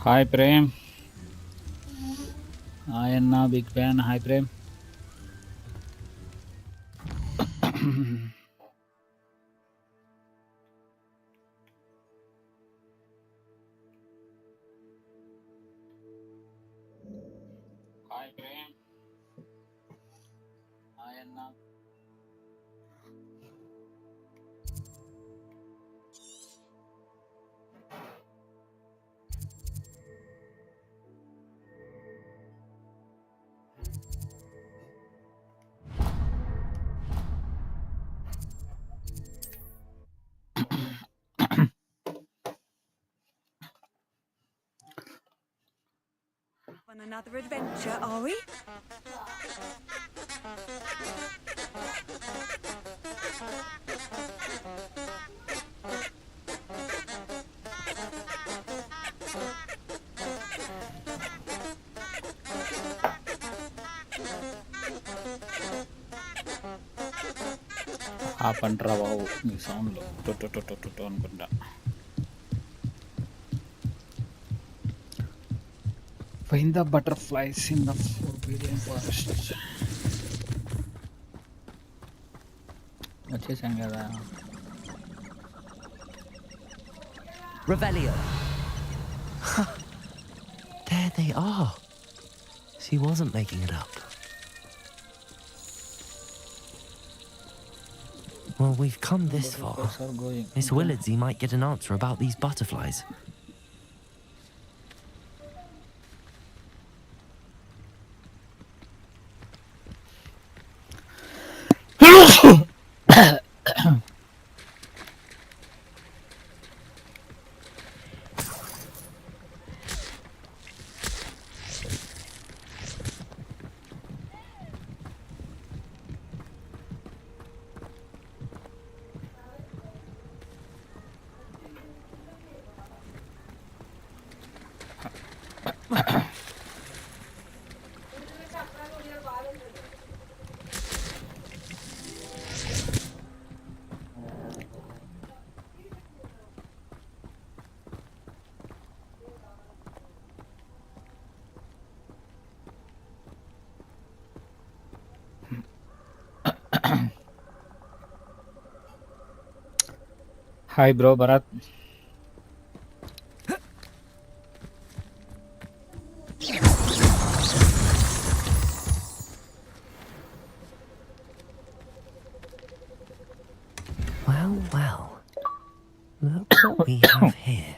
Hi Prem. I am now big fan. Hi Prem. Hi Prem. I am now. On another adventure, are we? పంటరా బాబు మీ సౌండ్లో టొట్టొట్టొట్టొట్టొ అనుకుంటా. Find the butterflies in the forbidden forest. వచ్చేసాం కదా. Revelio. There they are. She wasn't making it up. Well, we've come this far. Miss Willardsey might get an answer about these butterflies. Hi bro, Bharat. Well. Look what we have here.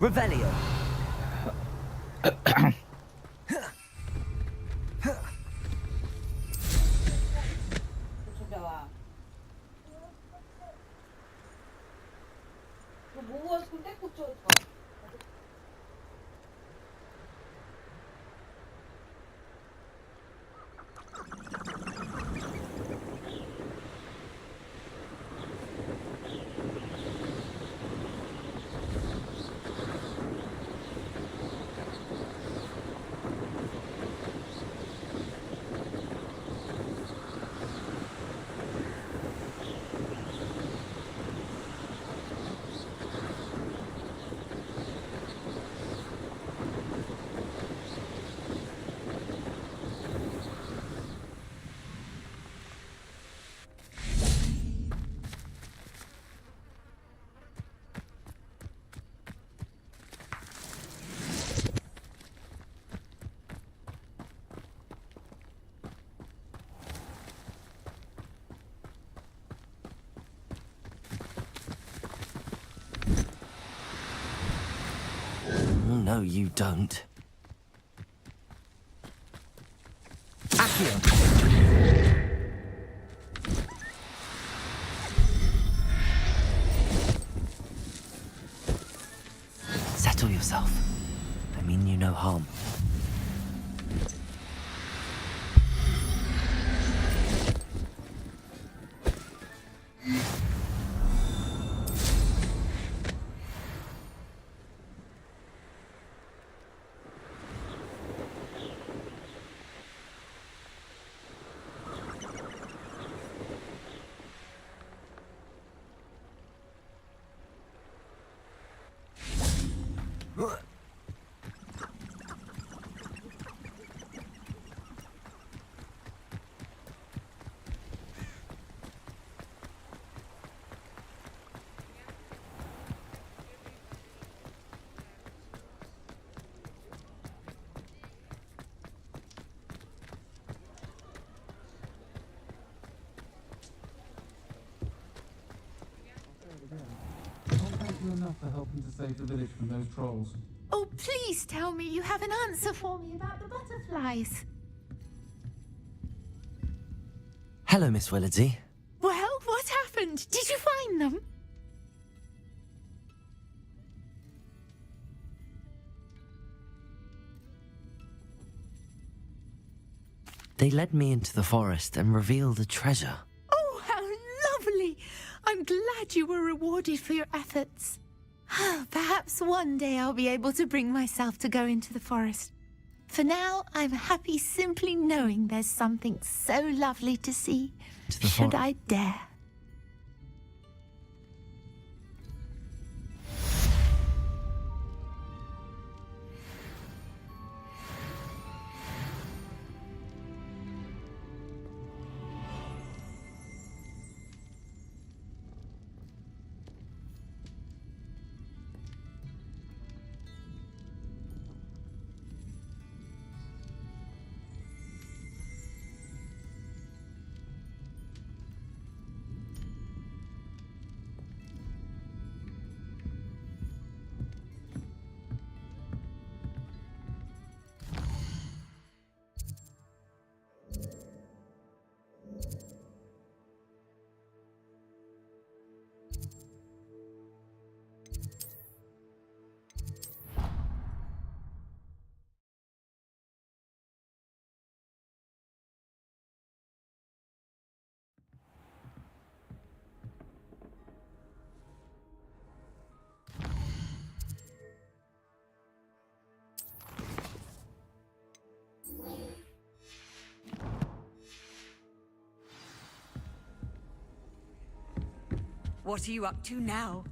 Revelio. No, you don't. Accio. harm. Enough for helping to save the village from those trolls. Oh, please tell me you have an answer for me about the butterflies. Hello, Miss Willardsy. Well, what happened? Did you find them? They led me into the forest and revealed a treasure. Oh, how lovely! I'm glad you were rewarded for your efforts. Perhaps one day I'll be able to bring myself to go into the forest. For now, I'm happy simply knowing there's something so lovely to see, should I dare. What are you up to now?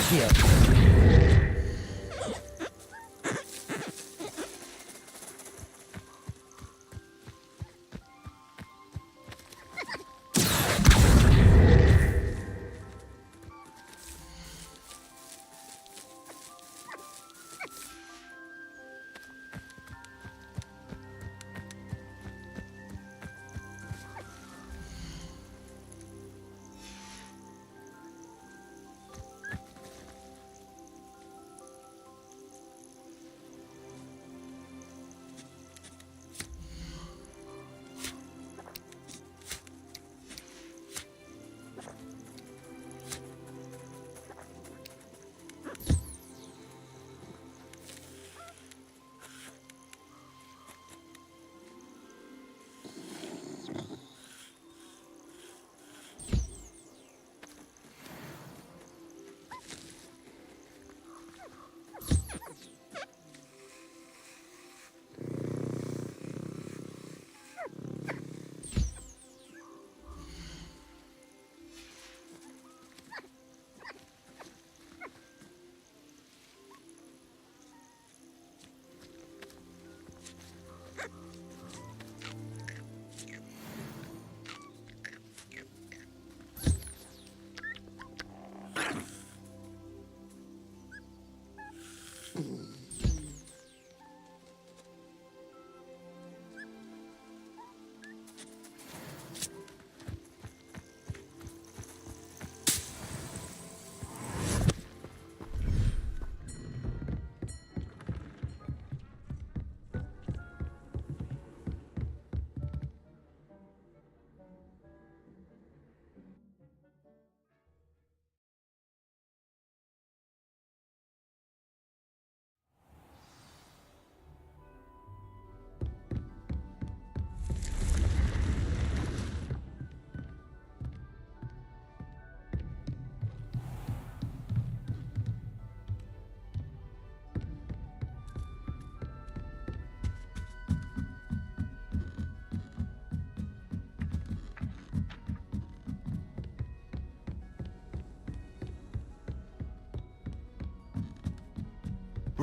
Accio.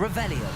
Revelio.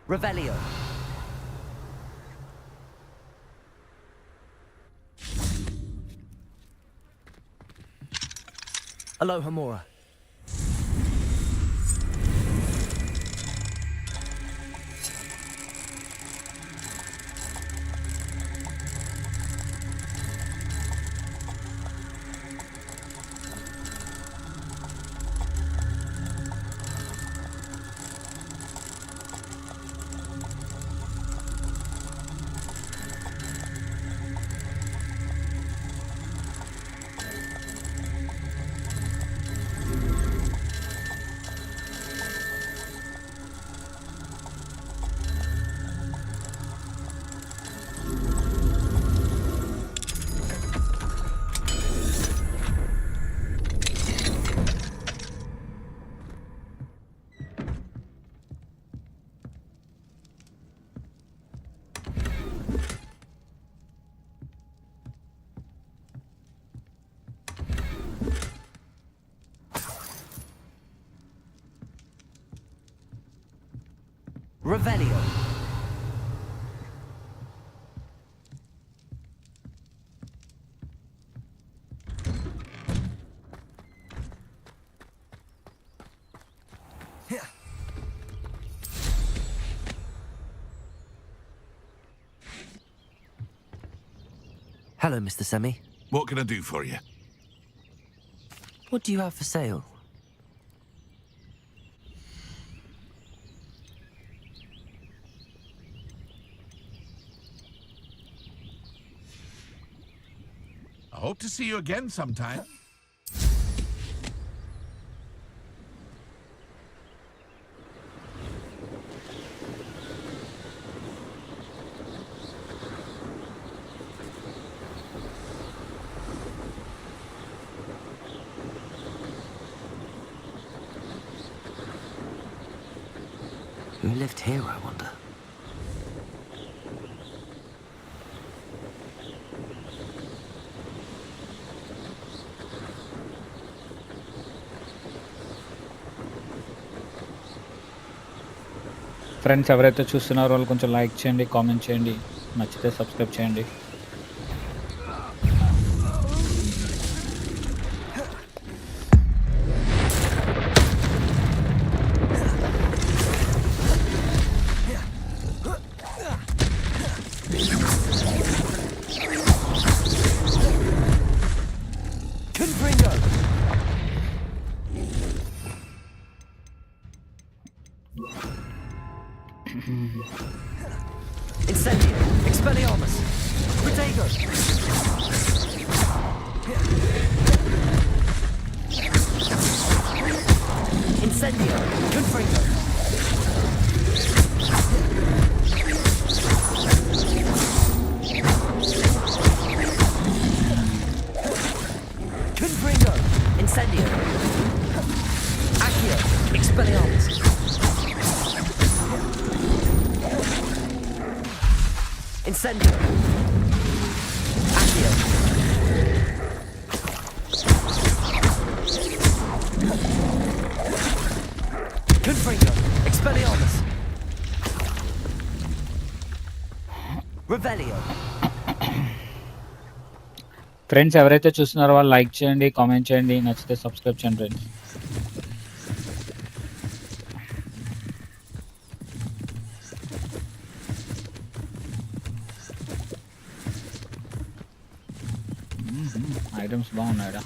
Revelio. Aloha Mora. Revelio. Hello, Mr. Semi. What can I do for you? What do you have for sale? I hope to see you again sometime. Who lived here, I wonder? Friends ఎవరైతే చూస్తున్నారో వాళ్ళు కొంచెం like చేయండి, comment చేయండి, నచ్చితే subscribe చేయండి. Incendio! Expelliarmus! Redragon! Confringo. Incendio. Accio. Expelliarmus. Incendio. Accio. Confringo. Expelliarmus. Revelio. Friends ఎవరైతే చూస్తున్నారో వాళ్ళు లైక్ చేయండి, కామెంట్ చేయండి, నచ్చితే సబ్స్క్రైబ్ చేయండి ఫ్రెండ్స్. ఐటమ్స్ బాగున్నాయా?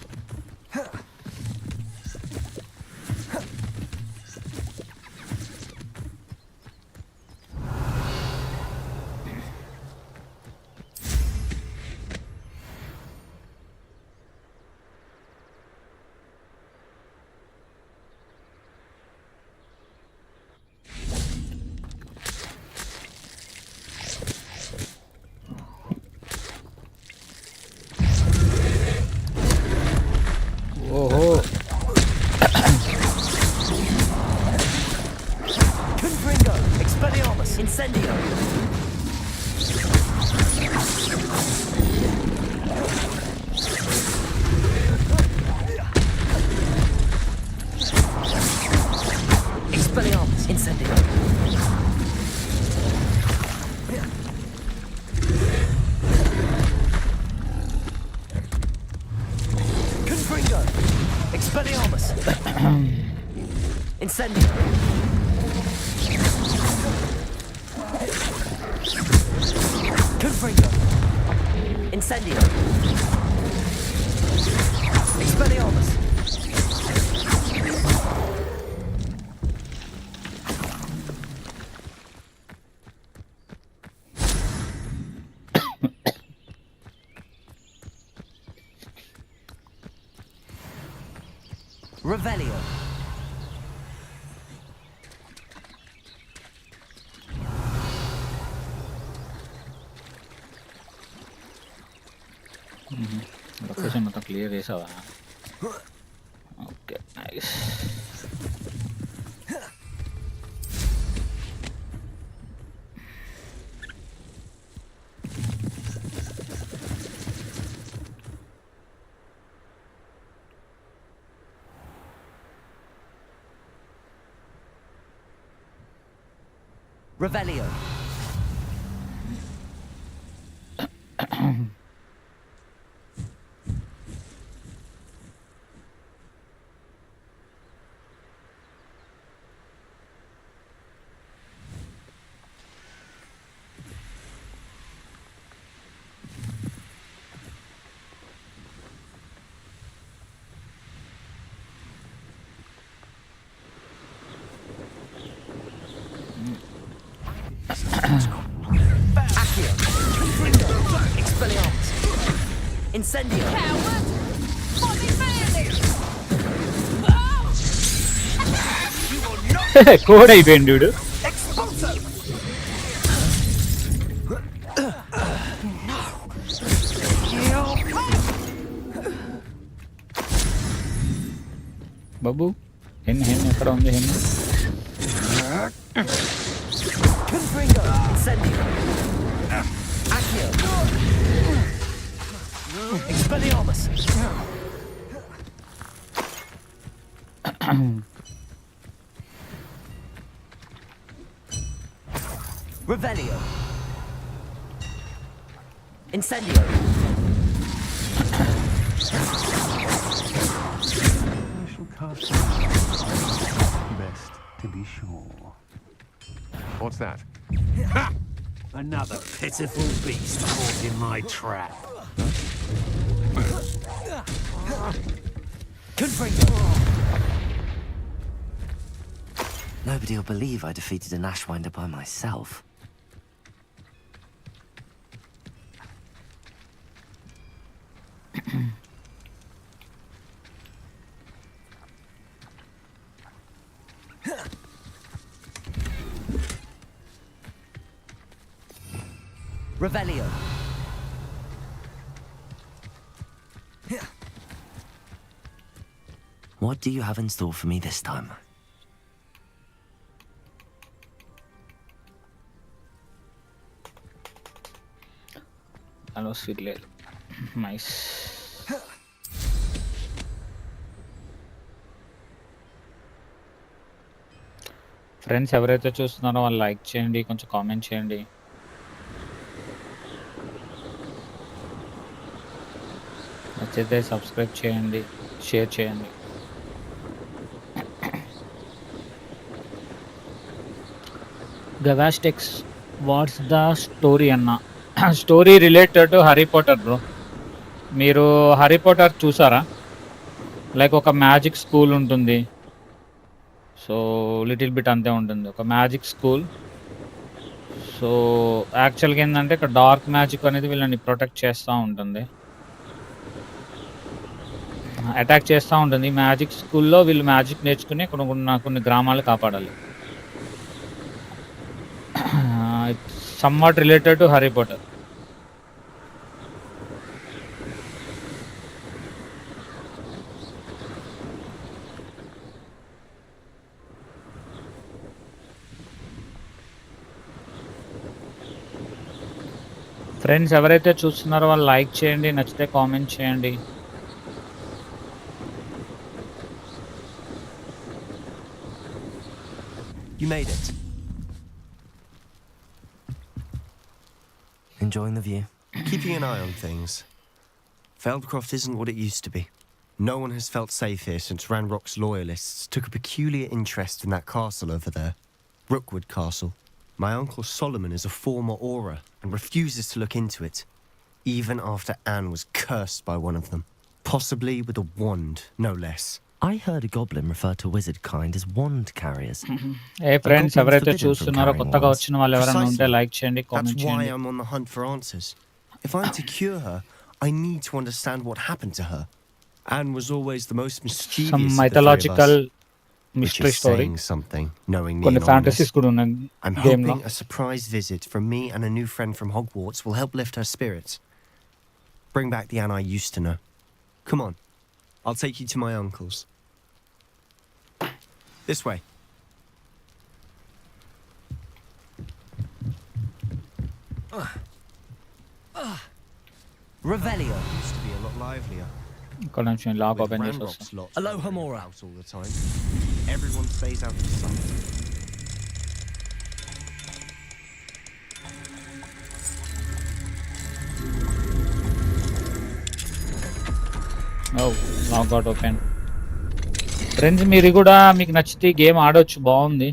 ఓహో, Confringo. Expelliarmus. Incendio. Expelliarmus. Incendio. Confringo. Expelliarmus. Incendio. Confringo. Incendio. Expelliarmus. Revelio. Location మొత్తం క్లియర్ చేసావా? Okay, nice. Revelio. Accio. Confringo. Expelliarmus. Incendio. Code అయిపోయింది dude. బాబు హెన్ ఎక్కడ ఉంది? Hen Confringo. Incendio. Accio. Expelliarmus. Revelio. Incendio. I shall cast best to be sure. What's that? Another pitiful beast caught in my trap. Confringo. Nobody will believe I defeated an Ashwinder by myself. Revelio. What do you have in store for me this time? Hello, sweet lady. Nice. Friends ఎవరైతే చూస్తున్నారో వాళ్ళు like చేయండి, కొంచెం comment చేయండి. నచ్చితే subscribe చేయండి, share చేయండి. గవాస్టెక్స్ what's the story అన్న? Story related to Harry Potter bro. మీరు హ్యారీ పాటర్ చూసారా? లైక్ ఒక మ్యాజిక్ స్కూల్ ఉంటుంది. సో లిటిల్ బిట్ అంతే ఉంటుంది, ఒక మ్యాజిక్ స్కూల్. సో యాక్చువల్గా ఏంటంటే ఇక్కడ డార్క్ మ్యాజిక్ అనేది వీళ్ళని ప్రొటెక్ట్ చేస్తూ ఉంటుంది, అటాక్ చేస్తూ ఉంటుంది. మ్యాజిక్ స్కూల్లో వీళ్ళు మ్యాజిక్ నేర్చుకుని కొన్ని గ్రామాలు కాపాడాలి. It's somewhat related to Harry Potter. Friends ఎవరైతే చూస్తున్నారో వాళ్ళు లైక్ చేయండి, నచ్చితే కామెంట్ చేయండి. You made it. Enjoying the view? Keeping an eye on things. Feldcroft isn't what it used to be. No one has felt safe here since Ranrock's loyalists took a peculiar interest in that castle over there, Rookwood Castle. My uncle Solomon is a former Aura and refuses to look into it, even after Anne was cursed by one of them, possibly with a wand, no less. I heard a goblin refer to wizard kind as wand carriers. A friends ఎవరైతే చూస్తున్నారో కొత్తగా వచ్చిన వాళ్ళు ఎవరైనా ఉంటే like చేయండి, comment That's why చేయండి. I'm on the hunt for answers. If I'm to cure her, I need to understand what happened to her. Anne was always the most mischievous Some of the three of mythological us. Which mystery is story. saying something, knowing me కొన్ని and all this. Fantasies కూడా ఉన్నాయి I'm game లో. hoping a surprise visit from me and a new friend from Hogwarts will help lift her spirits. Bring back the Anne I used to know. Come on, I'll take you to my uncle's. This way. Revelio. Used to be a lot livelier. ఇక్కడ నుంచి lock With open చేసి Ranrock's వస్తాం. lot Aloha Mora. out all the time. Everyone stays out of sight. Lock out open. Friends మీరు కూడా మీకు నచ్చితే game ఆడొచ్చు, బాగుంది.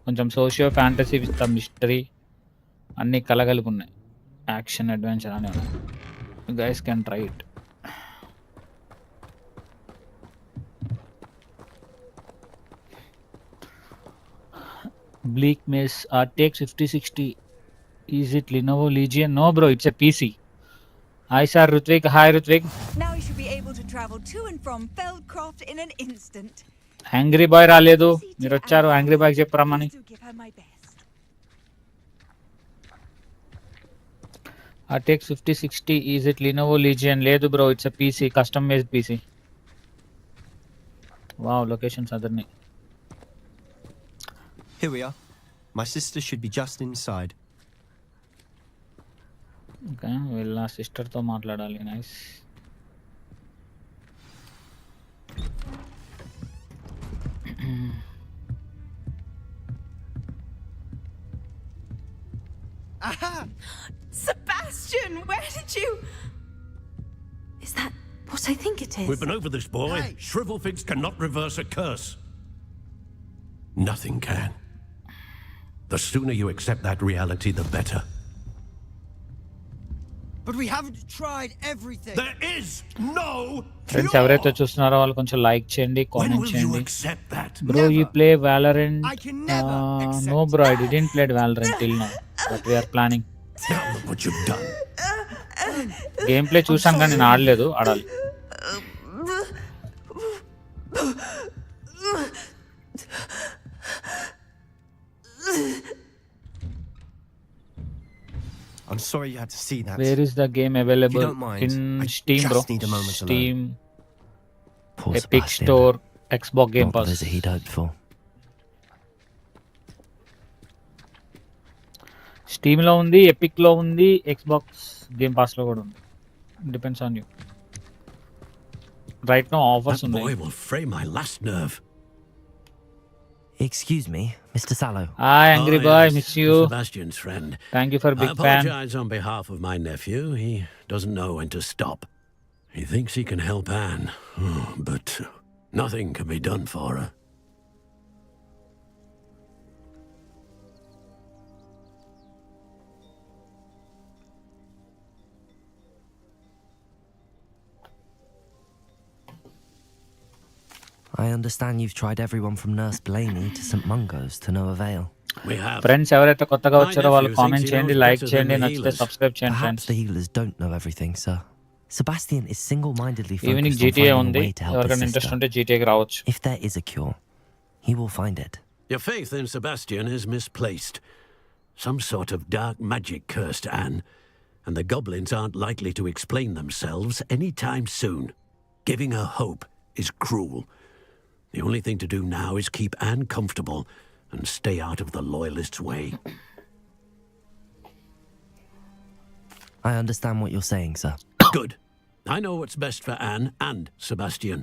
కొంచెం సోషియో ఫ్యాంటసీ విత్ మిస్టరీ అన్నీ కలగలిగి ఉన్నాయి. యాక్షన్ అడ్వెంచర్ అని ఉన్నాయి. You guys can try it. Bleak Mess RTX 5060. Is it Lenovo Legion? No bro, it's a PC. Hi sir, Rutvik. Hi Rutvik. Now you should be able to travel to and from Feldcroft in an instant. Angry boy రాలేదు, మీరు వచ్చారు. Angry boy చెప్పరమ్మని. Please do give her my best. RTX 5060. Is it Lenovo Legion? లేదు bro, it's a PC, custom made PC. Wow, locations అదర్ని. Here we are. My sister should be just inside. Okay, వీళ్ళ సిస్టర్తో మాట్లాడాలి. Nice. Sebastian, where did you... Is that what I think it is? We've been over this, boy. Hey. Shrivelfigs cannot reverse a curse. Nothing can. The sooner you accept that reality, the better. But we haven't tried everything. There is no friends ఎవరైతే చూస్తున్నారో వాళ్ళు కొంచెం like చేయండి, When comment will you చేయండి. accept that? Bro, you play Valorant? I can never accept No bro, I didn't play Valorant till now, but we are planning. Now look what you've done. Game play చూసాను కానీ నేను ఆడలేదు, ఆడాలి. I'm sorry you had to see that. Where is the game available? If you don't mind, In I Steam just bro. need a moment alone. Steam, Poor Epic Sebastian. Store, Xbox Game Not the Pass. visit he'd hoped for. Steam లో ఉంది, Epic లో ఉంది, Xbox Game Pass లో కూడా ఉంది. Depends on you. Right now offers That ఉన్నాయి. boy will fray my last nerve. Excuse me, Mr. Sallow. Hi Angry Boy, yes, miss you. Sebastian's friend. Thank you for I big fan. apologize on behalf of my nephew. He doesn't know when to stop. He thinks he can help Anne, but nothing can be done for her. I understand you've tried everyone from Nurse Blaney to St. Mungo's to no avail. We have. Friends ఎవరైతే కొత్తగా వచ్చారో వాళ్ళు nephew comment thinks he చేయండి, knows like better చేయండి, than the నచ్చితే healers. Subscribe చేయండి Perhaps friends. the healers don't know everything, sir. Sebastian is single-mindedly evening focused on GTA finding a ఉంది, way to help his ఎవరికైనా interest sister. ఉంటే GTAకి రావచ్చు. If there is a cure, he will find it. Your faith in Sebastian is misplaced. Some sort of dark magic cursed Anne, and the goblins aren't likely to explain themselves anytime soon. Giving her hope is cruel. The only thing to do now is keep Anne comfortable and stay out of the Loyalists' way. I understand what you're saying, sir. Good. I know what's best for Anne and Sebastian.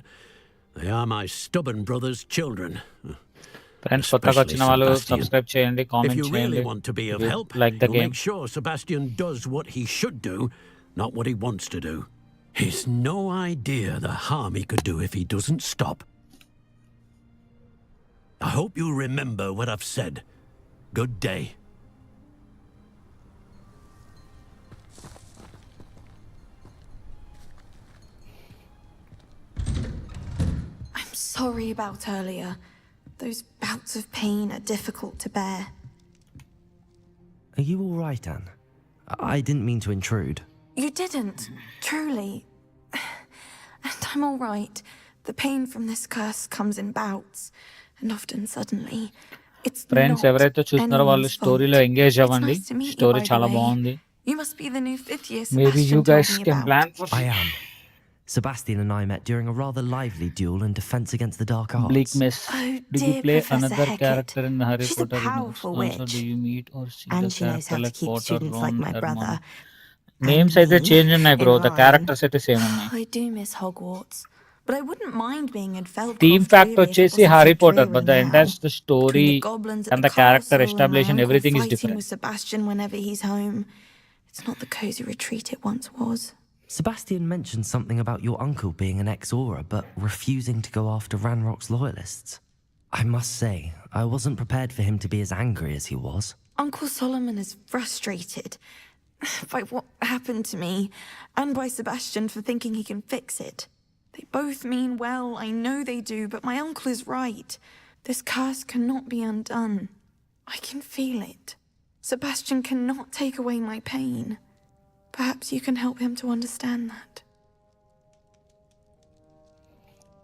They are my stubborn brother's children. Friends కొత్తగా వచ్చిన వాళ్ళు subscribe చేయండి, If comment you చేయండి, really want to be of help, like the you'll game. make sure Sebastian does what he should do, not what he wants to do. He's no idea the harm he could do if he doesn't stop. I hope you remember what I've said. Good day. I'm sorry about earlier. Those bouts of pain are difficult to bear. Are you all right, Anne? I didn't mean to intrude. You didn't, truly. And I'm all right. The pain from this curse comes in bouts, and often suddenly. It's friends not ఎవరైతే చూస్తున్నారో వాళ్ళు anyone's స్టోరీలో fault. Engage It's అవ్వండి, nice to meet you, story by the చాలా way. బాగుంది. You must be the new fifth year Maybe you Sebastian guys told me can about. plan for I am. Sebastian and I met during a rather lively duel in defense against the dark arts. Bleak Miss. Oh, Did you dear play Professor another Heaset. character in the Harry She's a Potter universe? powerful Also, witch. do you meet or see And the she knows character how to like keep Potter, students like Ron, my Hermione? brother. Names And అయితే me change ఉన్నాయి bro, in the mine. Characters అయితే same ఉన్నాయి. I do miss Hogwarts, but I wouldn't mind being in Feldcroft. Theme fact really, if it వచ్చేసి wasn't Harry so Potter, dreary but the now. Entire the story Between the goblins at and the the character castle and my establishment, uncle everything is fighting different. with Sebastian whenever he's home. It's not the cozy retreat it once was. Sebastian mentioned something about your uncle being an ex-Aura, but refusing to go after Ranrock's loyalists. I must say, I wasn't prepared for him to be as angry as he was. Uncle Solomon is frustrated by what happened to me and by Sebastian for thinking he can fix it. They both mean well, I know they do, but my uncle is right. This curse cannot be undone. I can feel it. Sebastian cannot take away my pain. Perhaps you can help him to understand that.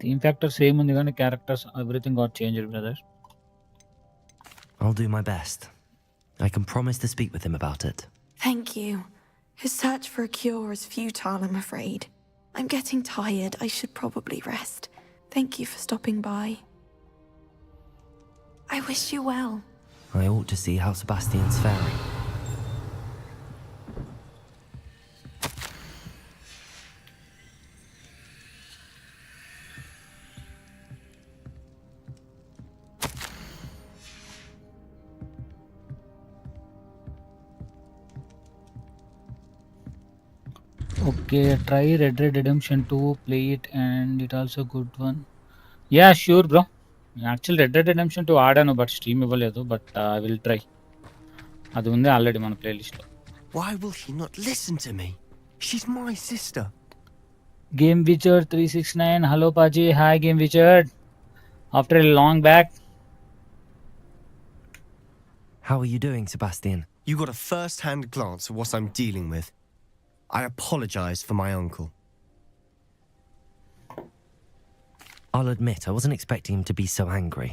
Theme factor same ఉంది కానీ characters everything got change brother. I'll do my best. I can promise to speak with him about it. Thank you. His search for a cure is futile, I'm afraid. I'm getting tired. I should probably rest. Thank you for stopping by. I wish you well. I ought to see how Sebastian's faring. Okay, try Red Redemption 2, play it and it also good one. Yeah, sure bro. Actual Red Redemption 2 ఆడాను, but stream ఇవ్వలేదు, but I will try. అది ఉంది already మన ప్లేలిస్ట్లో. Why will he not listen to me? She's my sister. Game Wizard 369, hello Paji, hi Game Wizard. After a long back. How are you doing, Sebastian? You got a first-hand glance at what I'm dealing with. I apologize for my uncle. I'll admit, I wasn't expecting him to be so angry.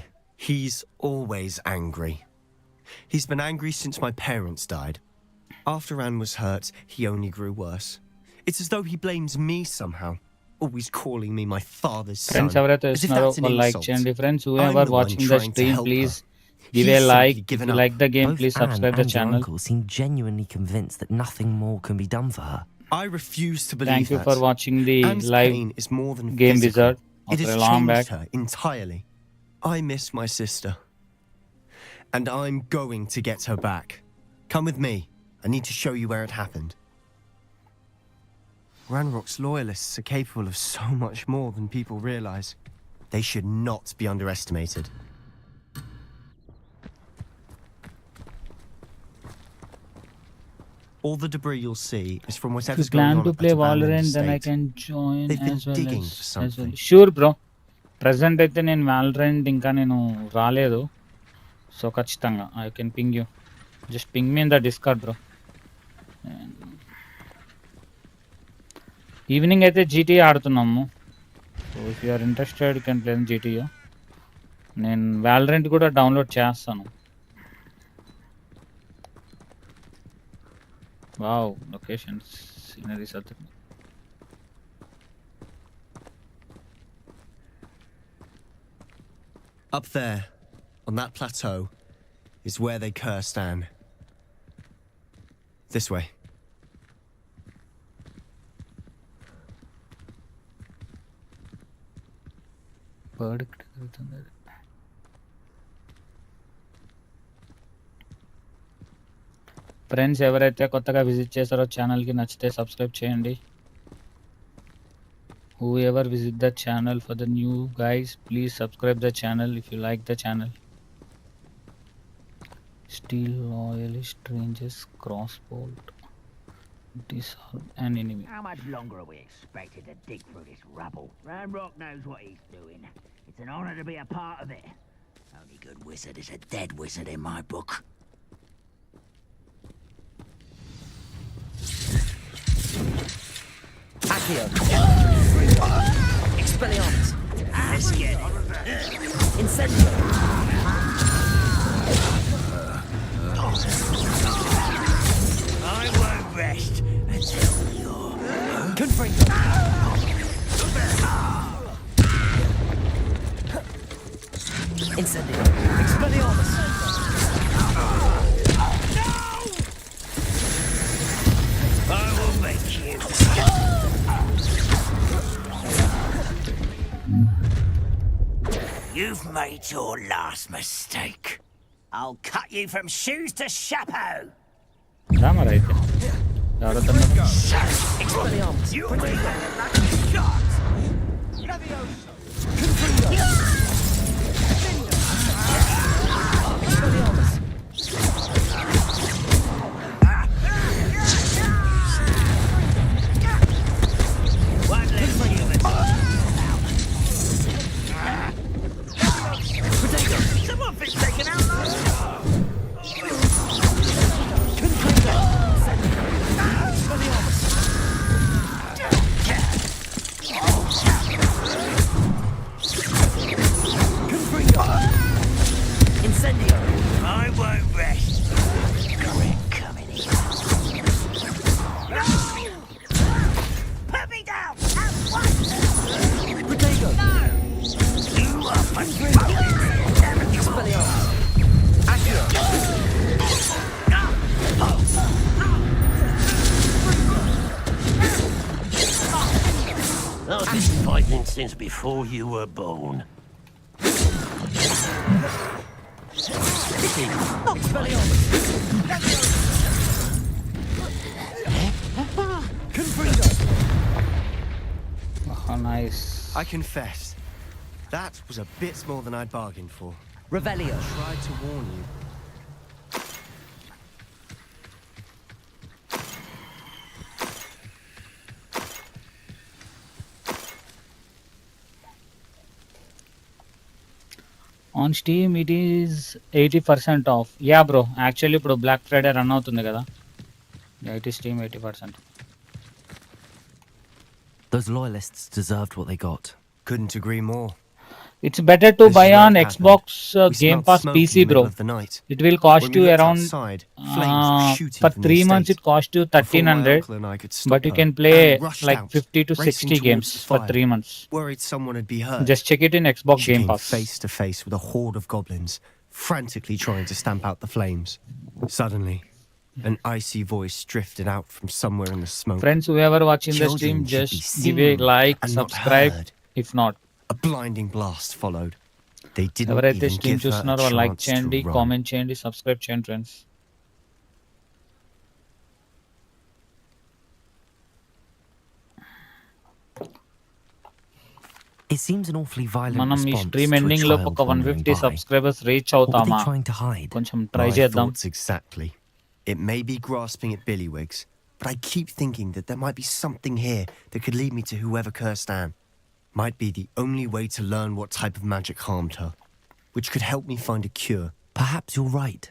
He's always angry. He's been angry since my parents died. After Anne was hurt, he only grew worse. It's as though he blames me somehow. always calling me my father's son. Friends ఎవరైతే as if చూస్తున్నారో that's an ఒక like insult. చేయండి friends. I'm whoever the one watching the trying to stream help please her. give He's a simply like. If given you up. like the game Both please Anne subscribe the and your channel. uncle seem genuinely convinced that nothing more can be done for her. I refuse to believe Thank you that. for watching the Anne's live pain is more than game physical. wizard It after has a long changed back. her entirely. I miss my sister. And I'm going to get her back. Come with me. I need to show you where it happened. Ranrock's loyalists are capable of so much more than people realize. They should not be underestimated. All the debris you'll see is from If you whatever's going plan on to at play that abandoned Valorant then I estate. can join They've been as well digging as for well. something. Sure bro. Present అయితే నేను Valorant ఇంకా నేను రాలేదు. So ఖచ్చితంగా I can ping you. Just ping me in the Discord bro. Evening అయితే GTA ఆడుతున్నాము. So if you are interested you can play in GTA. నేను Valorant కూడా డౌన్లోడ్ చేస్తాను. వావ్ లొకేషన్స్ సీనరీస్ అదే. Up there, on that plateau, is where they cursed Anne. This way. Bird ఇక్కడ వెళ్తుంది. Friends ఎవరైతే కొత్తగా విజిట్ చేశారో ఛానల్కి నచ్చితే సబ్స్క్రైబ్ చేయండి. whoever visit the channel, for the new guys please subscribe the channel if you like the channel. Steel loyalist ranges crossbolt disarm an enemy. How much longer are we expected to dig through this rubble? Ranrock knows what he's doing. It's an honor to be a part of it. Only good wizard is a dead wizard in my book. Accio. Expelliarmus. Let's get it. Incendio. I won't rest until you're... Confringo. Incendio. Expelliarmus. I will make you. You've made your last mistake. I'll cut you from shoes to chapeau. Ramar అయితే ఎవరన్నా Expelliarmus. You will get a lucky shot. Expelliarmus. One less human. Someone been taken out last. Incendio. I won't rest. We're coming in. Put me down at once. Protego. You are my Expelliarmus. Accio. I've been fighting since before you were born. Oh, nice. I confess, that was a bit more than I'd bargained for. Revelio. Tried to warn you. On Steam it is 80% off. Yeah bro, actually ఇప్పుడు Black Friday run అవుతుంది కదా. Yeah, it is Steam 80%. Those loyalists deserved what they got. Couldn't agree more. It's better to As buy you know, on it happened. Xbox We Game smelled Pass smoke in PC, the middle bro. of the night. It will cost When we you looked around outside, flames were shooting for from the 3 months. estate. It cost you Before my 1300, uncle and I could stop but you her, can play Anne rushed like out, 50 to racing 60 towards games the for fire, 3 months. worried someone had been hurt. Just check it in Xbox She Game came Pass. face to face with a horde of goblins, frantically trying to stamp out the flames. Suddenly, an icy voice drifted out from somewhere in the smoke. Friends, whoever watching the stream, Children should be just give a seen like, and not subscribe. heard. If not, A blinding blast followed. They didn't ఎవరైతే even stream give her a చూస్తున్నారో like chance చేయండి, to run. Comment చేయండి, subscribe చేయండి friends. It seems an awfully violent మనం ఈ response stream to a ending లో child ఒక wandering 150 by. Subscribers reach What were they అవుతామా? trying to hide? కొంచెం try My చేద్దాం. thoughts exactly. It may be grasping at billywhigs, but I keep thinking that there might be something here that could lead me to whoever cursed Anne. Might be the only way to learn what type of magic harmed her, which could help me find a cure. Perhaps you're right.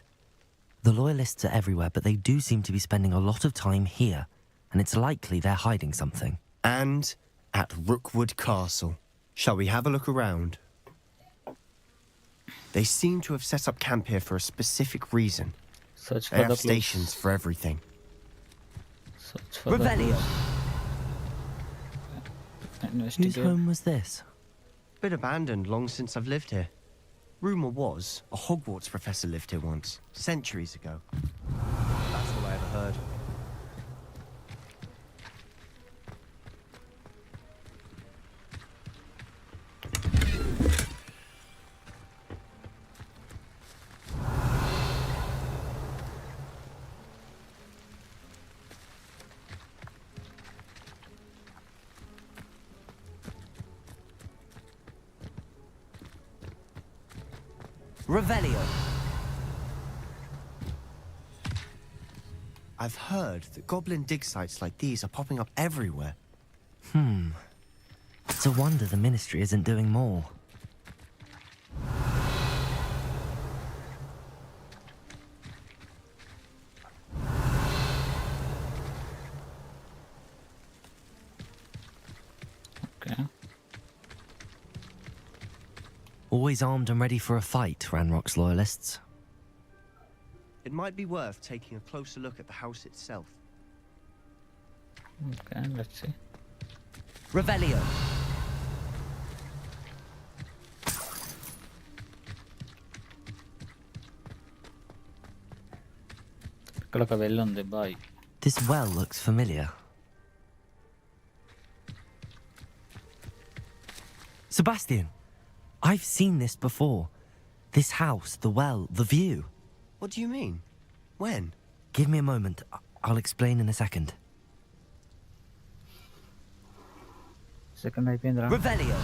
The loyalists are everywhere, but they do seem to be spending a lot of time here, and it's likely they're hiding something. And at Rookwood Castle. Shall we have a look around? They seem to have set up camp here for a specific reason. Search They for the have stations for everything. Search for the clues. Whose Investigate. home was this? Been abandoned long since I've lived here. Rumour was a Hogwarts professor lived here once, centuries ago. That's all I ever heard. Revelio. I've heard that goblin dig sites like these are popping up everywhere. It's a wonder the ministry isn't doing more. Okay. Always armed and ready for a fight, Ranrock's loyalists. It might be worth taking a closer look at the house itself. Okay, let's see. Revelio. ఇక్కడ ఒక well ఉంది bye. This well looks familiar. Sebastian, I've seen this before. This house, the well, the view. What do you mean? When? Give me a moment. I'll explain in a second. Second అయిపోయిందిరా. Revelio.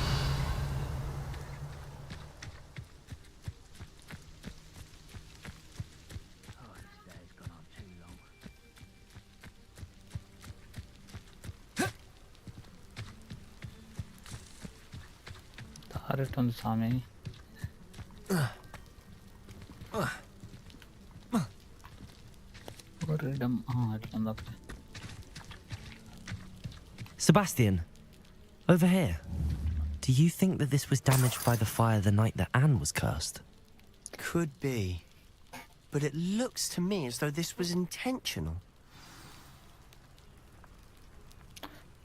తారెట్ ఉంది స్వామి. ఎట్లుంది okay. Sebastian, over here. Do you think that this was damaged by the fire the night that Anne was cursed? Could be. But it looks to me as though this was intentional.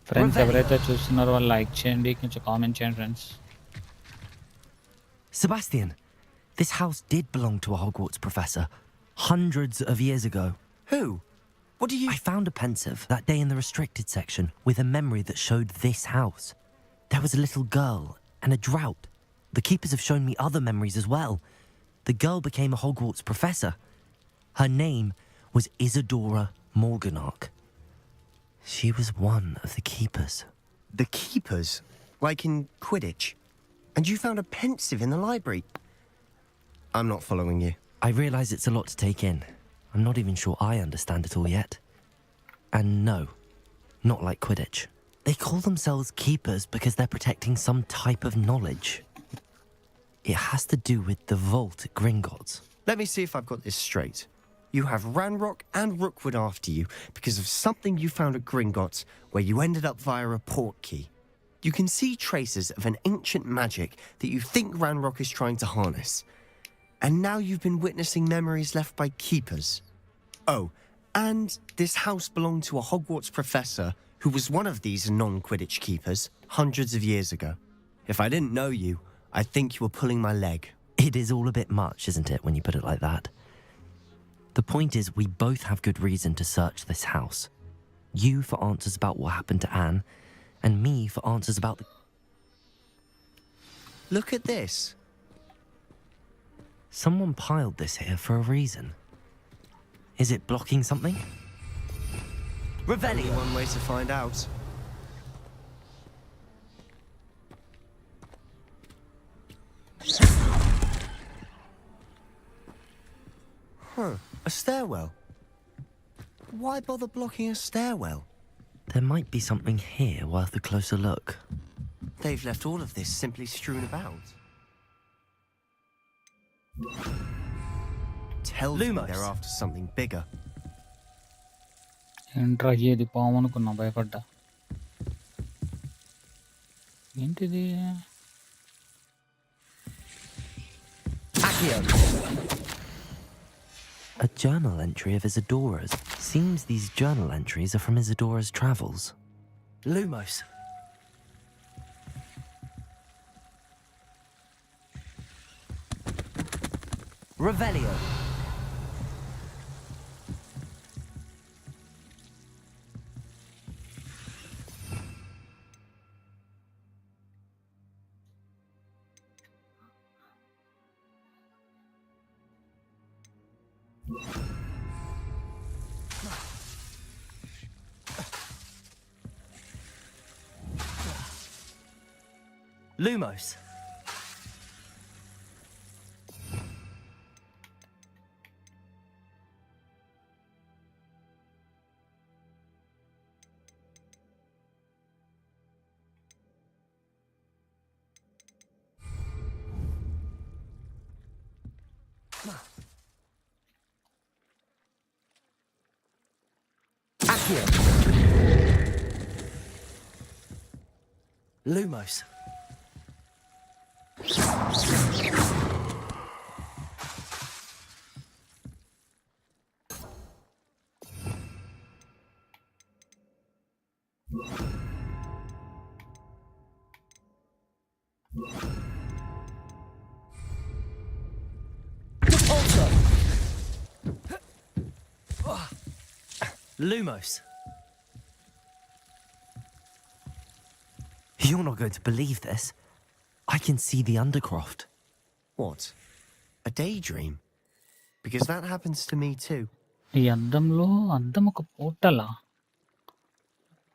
Friends ఎవరైతే చూస్తున్నారో వాళ్ళు like చేయండి, కొంచెం comment చేయండి friends. Sebastian, this house did belong to a Hogwarts professor hundreds of years ago. Who? What do you... I found a pensive that day in the restricted section with a memory that showed this house. There was a little girl and a drought. The keepers have shown me other memories as well. The girl became a Hogwarts professor. Her name was Isadora Morganark. She was one of the keepers. The keepers? Like in Quidditch? And you found a pensive in the library? I'm not following you. I realise it's a lot to take in. I'm not even sure I understand it all yet. And no, not like Quidditch. They call themselves keepers because they're protecting some type of knowledge. It has to do with the vault at Gringotts. Let me see if I've got this straight. You have Ranrock and Rookwood after you because of something you found at Gringotts where you ended up via a port key. You can see traces of an ancient magic that you think Ranrock is trying to harness. And now you've been witnessing memories left by keepers. Oh, and this house belonged to a Hogwarts professor who was one of these non-Quidditch keepers hundreds of years ago. If I didn't know you, I'd think you were pulling my leg. It is all a bit much, isn't it, when you put it like that? The point is, we both have good reason to search this house. You for answers about what happened to Anne, and me for answers about the... Look at this. Someone piled this here for a reason. Is it blocking something? Only one way to find out. Huh, a stairwell. Why bother blocking a stairwell? There might be something here worth a closer look. They've left all of this simply strewn about. Tells me they're after something bigger. ఏంట్రా ఇది పాము అనుకున్నా భయపడ్డా ఏంటిది A journal entry of Isadora's. Seems these journal entries are from Isadora's travels. Lumos. Revelio. Lumos. Accio. Lumos. Lumos. You're not going to believe this. I can see the Undercroft. What? A daydream? Because that happens to me too. ఈ అద్దంలో అద్దం ఒక పోర్టలా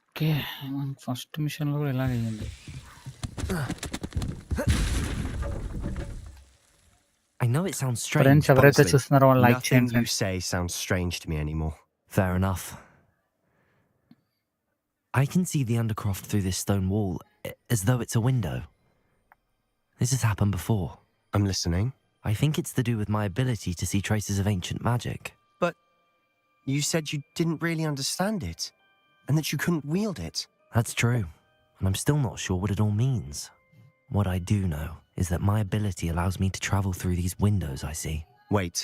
okay first మిషన్లో కూడా ఇలా అయ్యింది I know it sounds strange. Friends ఎవరైతే Honestly, చూస్తున్నారో వాళ్ళు లైక్ nothing చేయండి you friends say sounds strange to me anymore. Fair enough. I can see the Undercroft through this stone wall, as though it's a window. This has happened before. I'm listening. I think it's to do with my ability to see traces of ancient magic. But you said you didn't really understand it, and that you couldn't wield it. That's true, and I'm still not sure what it all means. What I do know is that my ability allows me to travel through these windows I see. Wait.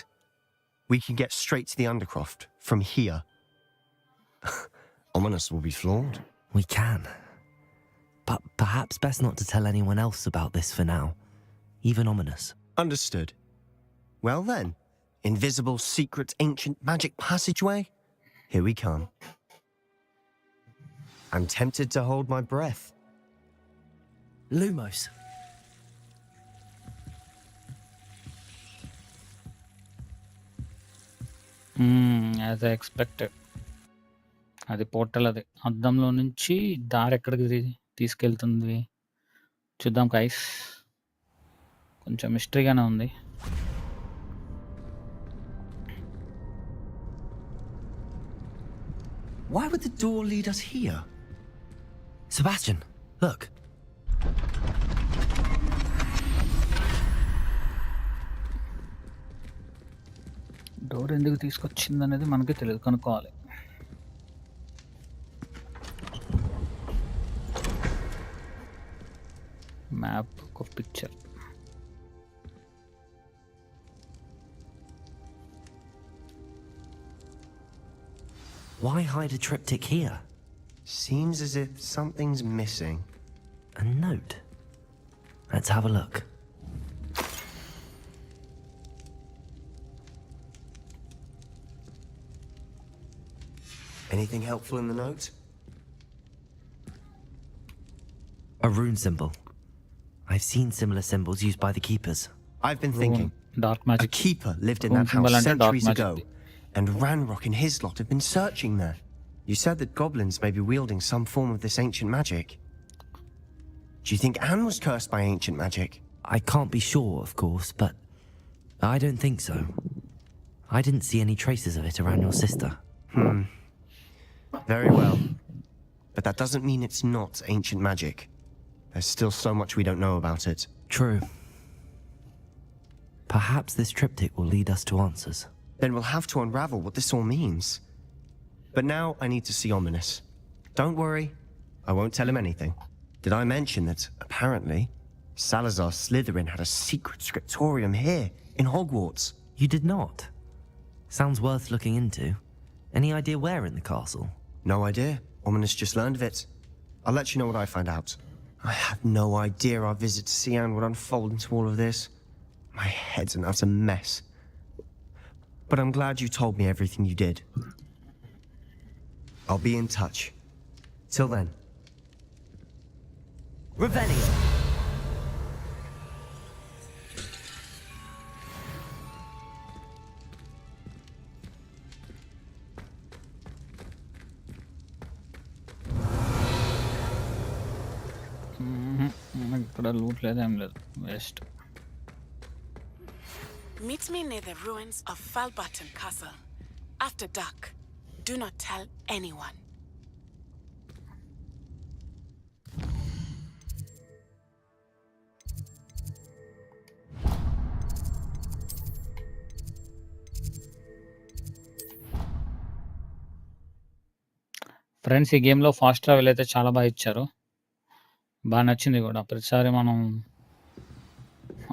We can get straight to the Undercroft from here. Ominous will be flawed. We can. But perhaps best not to tell anyone else about this for now. Even Ominous. Understood. Well then, invisible, secret, ancient magic passageway? Here we come. I'm tempted to hold my breath. Lumos. As I expected అది portal అది అద్దంలో నుంచి దారి ఎక్కడికి తీసుకెళ్తుంది చూద్దాం guys కొంచెం మిస్టరీగానే ఉంది Why would the door lead us here? Sebastian, look. Door ఎందుకు తీసుకొచ్చింది అనేది మనకి తెలియదు కనుక్కోవాలి మ్యాప్ ఒక picture. Why hide a triptych here? Seems as if something's missing. A note. Let's have a look. Anything helpful in the note? A rune symbol. I've seen similar symbols used by the keepers. I've been thinking. Dark A magic. keeper lived in Rune that symbol house and dark centuries magic. ago, and Ranrock and his lot have been searching there. You said that goblins may be wielding some form of this ancient magic. Do you think Anne was cursed by ancient magic? I can't be sure, of course, but I don't think so. I didn't see any traces of it around your sister. Very well. But that doesn't mean it's not ancient magic. There's still so much we don't know about it. True. Perhaps this triptych will lead us to answers. Then we'll have to unravel what this all means. But now I need to see Ominous. Don't worry, I won't tell him anything. Did I mention that, apparently, Salazar Slytherin had a secret scriptorium here, in Hogwarts? You did not. Sounds worth looking into. Any idea where in the castle? No idea. Ominous just learned of it. I'll let you know what I find out. I had no idea our visit to Sian would unfold into all of this. My head's an utter mess. But I'm glad you told me everything you did. I'll be in touch. Till then. Revelio! ఇక్కడ loot లేదు ఏం లేదు, waste. Meet me near the ruins of Falbutton Castle. After dark. Do not tell anyone. Friends, ఈ గేమ్లో fast travel అయితే చాలా బాగా ఇచ్చారు. బాగా నచ్చింది కూడా. ప్రతిసారి మనం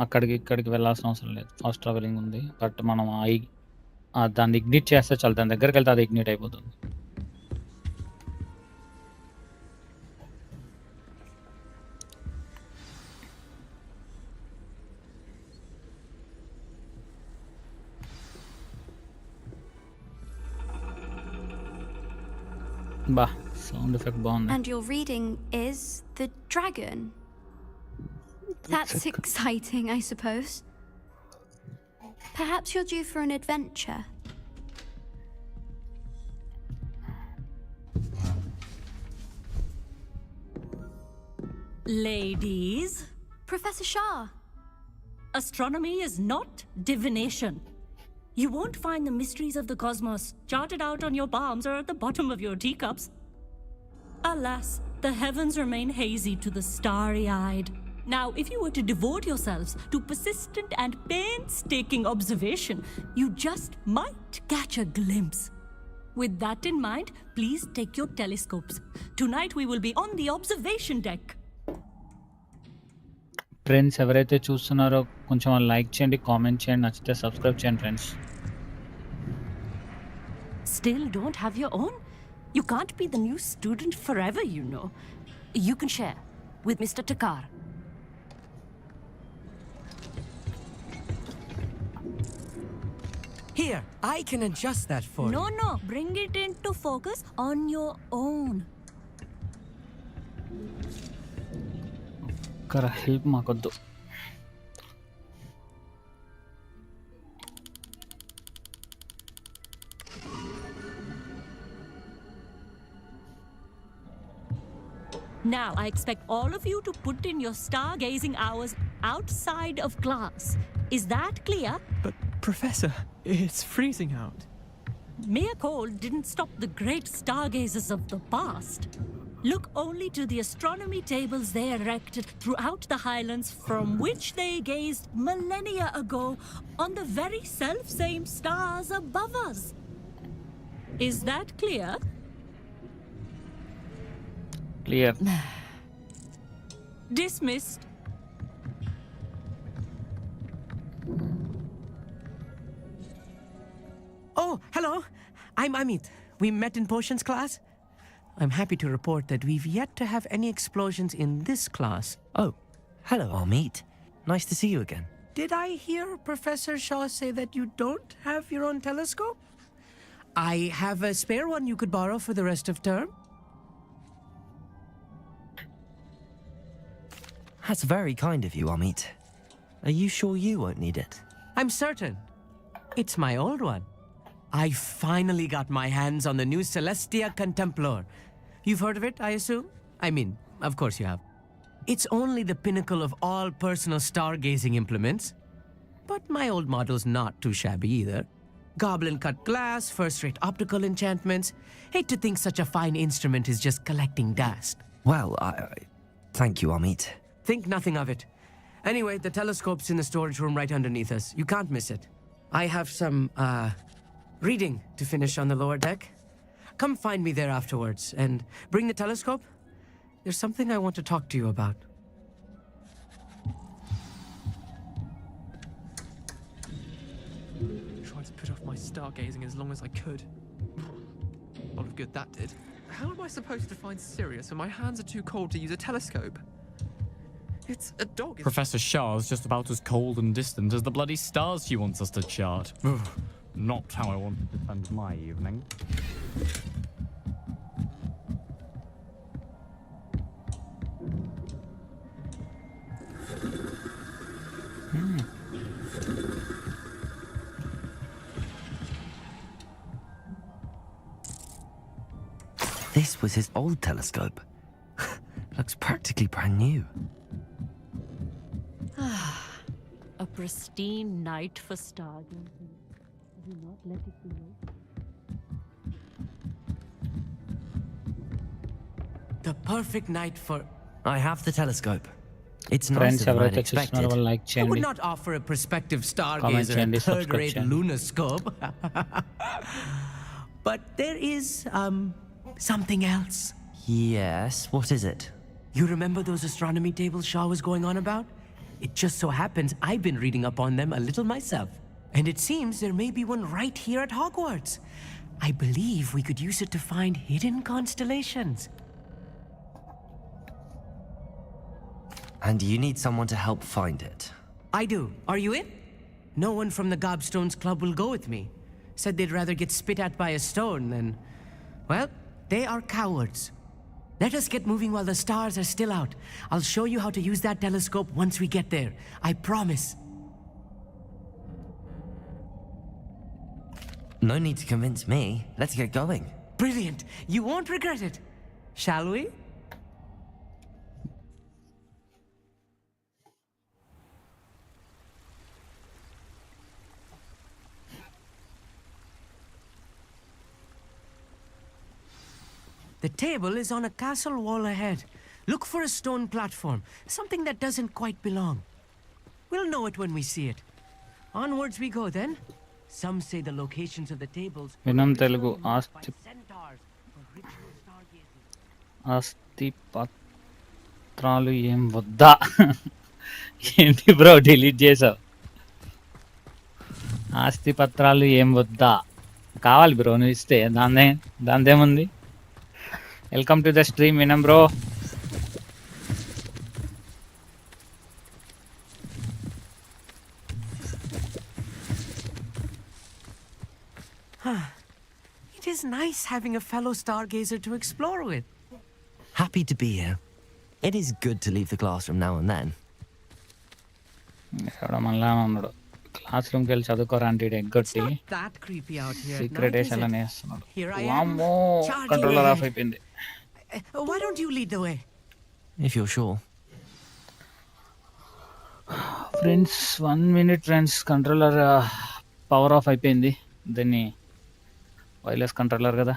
అక్కడికి ఇక్కడికి వెళ్ళాల్సిన అవసరం లేదు, ఫాస్ట్ ట్రావెలింగ్ ఉంది. బట్ మనం దాన్ని ఇగ్నిట్ చేస్తే చాలు, దాని దగ్గరికి వెళ్తే అది ఇగ్నిట్ అయిపోతుంది. బా, సౌండ్ ఎఫెక్ట్ బాగుంది. And your reading is the dragon. That's exciting, I suppose. Perhaps you're due for an adventure. Ladies, Professor Shah. astronomy is not divination. You won't find the mysteries of the cosmos charted out on your palms or at the bottom of your teacups. Alas, the heavens remain hazy to the starry-eyed. Now, if you were to devote yourselves to persistent and painstaking observation, you just might catch a glimpse. With that in mind, please take your telescopes. Tonight we will be on the observation deck. Friends, ఎవరైతే చూస్తున్నారో కొంచెం like చేయండి, comment చేయండి, నచ్చితే subscribe చేయండి friends. Still don't have your own? You can't be the new student forever, you know. You can share with Mr. Takar. Here, I can adjust that for you. No, bring it into focus on your own. ఒక్కర help మాకొద్దు. Now, I expect all of you to put in your stargazing hours outside of class. Is that clear? But, Professor, it's freezing out. Mere cold didn't stop the great stargazers of the past. Look only to the astronomy tables they erected throughout the highlands from which they gazed millennia ago on the very self-same stars above us. Is that clear? Clear. Dismissed. Oh, hello. I'm Amit. We met in potions class. I'm happy to report that we've yet to have any explosions in this class. Oh, hello, Amit. Nice to see you again. Did I hear Professor Shaw say that you don't have your own telescope? I have a spare one you could borrow for the rest of term. That's very kind of you, Amit. Are you sure you won't need it? I'm certain. It's my old one. I finally got my hands on the new Celestia Contemplar. You've heard of it, I assume? I mean, of course you have. It's only the pinnacle of all personal stargazing implements. But my old model's not too shabby either. Goblin-cut glass, first-rate optical enchantments. Hate to think such a fine instrument is just collecting dust. Well, thank you, Amit. Think nothing of it. Anyway, the telescope's in the storage room right underneath us. You can't miss it. I have some, reading to finish on the lower deck. Come find me there afterwards, and bring the telescope. There's something I want to talk to you about. Tried to put off my stargazing as long as I could. A lot of good that did. How am I supposed to find Sirius when my hands are too cold to use a telescope? It's a dog. Professor Shah's just about as cold and distant as the bloody stars she wants us to chart. Not how I wanted to spend my evening. This was his old telescope. Looks practically brand new. A pristine night for stargazing. Do not let it be late. The perfect night for... I have the telescope. It's nicer Friends, than I'd ఎవరైతే expected. చూస్తున్నారో వాళ్ళు like I would చేయండి, not offer a prospective comment stargazer చేయండి, a subscribe third-rate చేయండి. lunoscope. But there is, something else. Yes, what is it? You remember those astronomy tables Shaw was going on about? It just so happens I've been reading up on them a little myself. And it seems there may be one right here at Hogwarts. I believe we could use it to find hidden constellations. And you need someone to help find it. I do. Are you in? No one from the Gobstones Club will go with me. Said they'd rather get spit at by a stone than... Well, they are cowards. Let us get moving while the stars are still out. I'll show you how to use that telescope once we get there. I promise. No need to convince me. Let's get going. Brilliant. You won't regret it. Shall we? The table is on a castle wall ahead. Look for a stone platform, something that doesn't quite belong. We'll know it when we see it. Onwards we go then. Some say the locations of the tables... వినం తెలుగు ఆస్తి పత్రాలు ఏం వద్దా? ఏంటి bro delete చేసావు? ఆస్తి పత్రాలు ఏం వద్దా? కావాలి బ్రో, నువ్వు ఇస్తే దాందేముంది. Welcome to the stream Vinam bro. It is nice having a fellow stargazer to explore with. Happy to be here. It is good to leave the classroom now and then. మళ్ళా ఉన్నాడు. క్లాస్ రూమ్కి వెళ్ళి చదువుకోరా అంటే ఎగ్గొట్టి That creepy out here. Secret వేసాలని వేస్తున్నాడు. Here I am. వామ్మో, Charging controller ahead. Off అయిపోయింది. Why don't you lead the way? If you're sure. Friends 1 minute friends, controller power of అయిపోయింది. దీన్ని వైర్లెస్ కంట్రోలర్ కదా,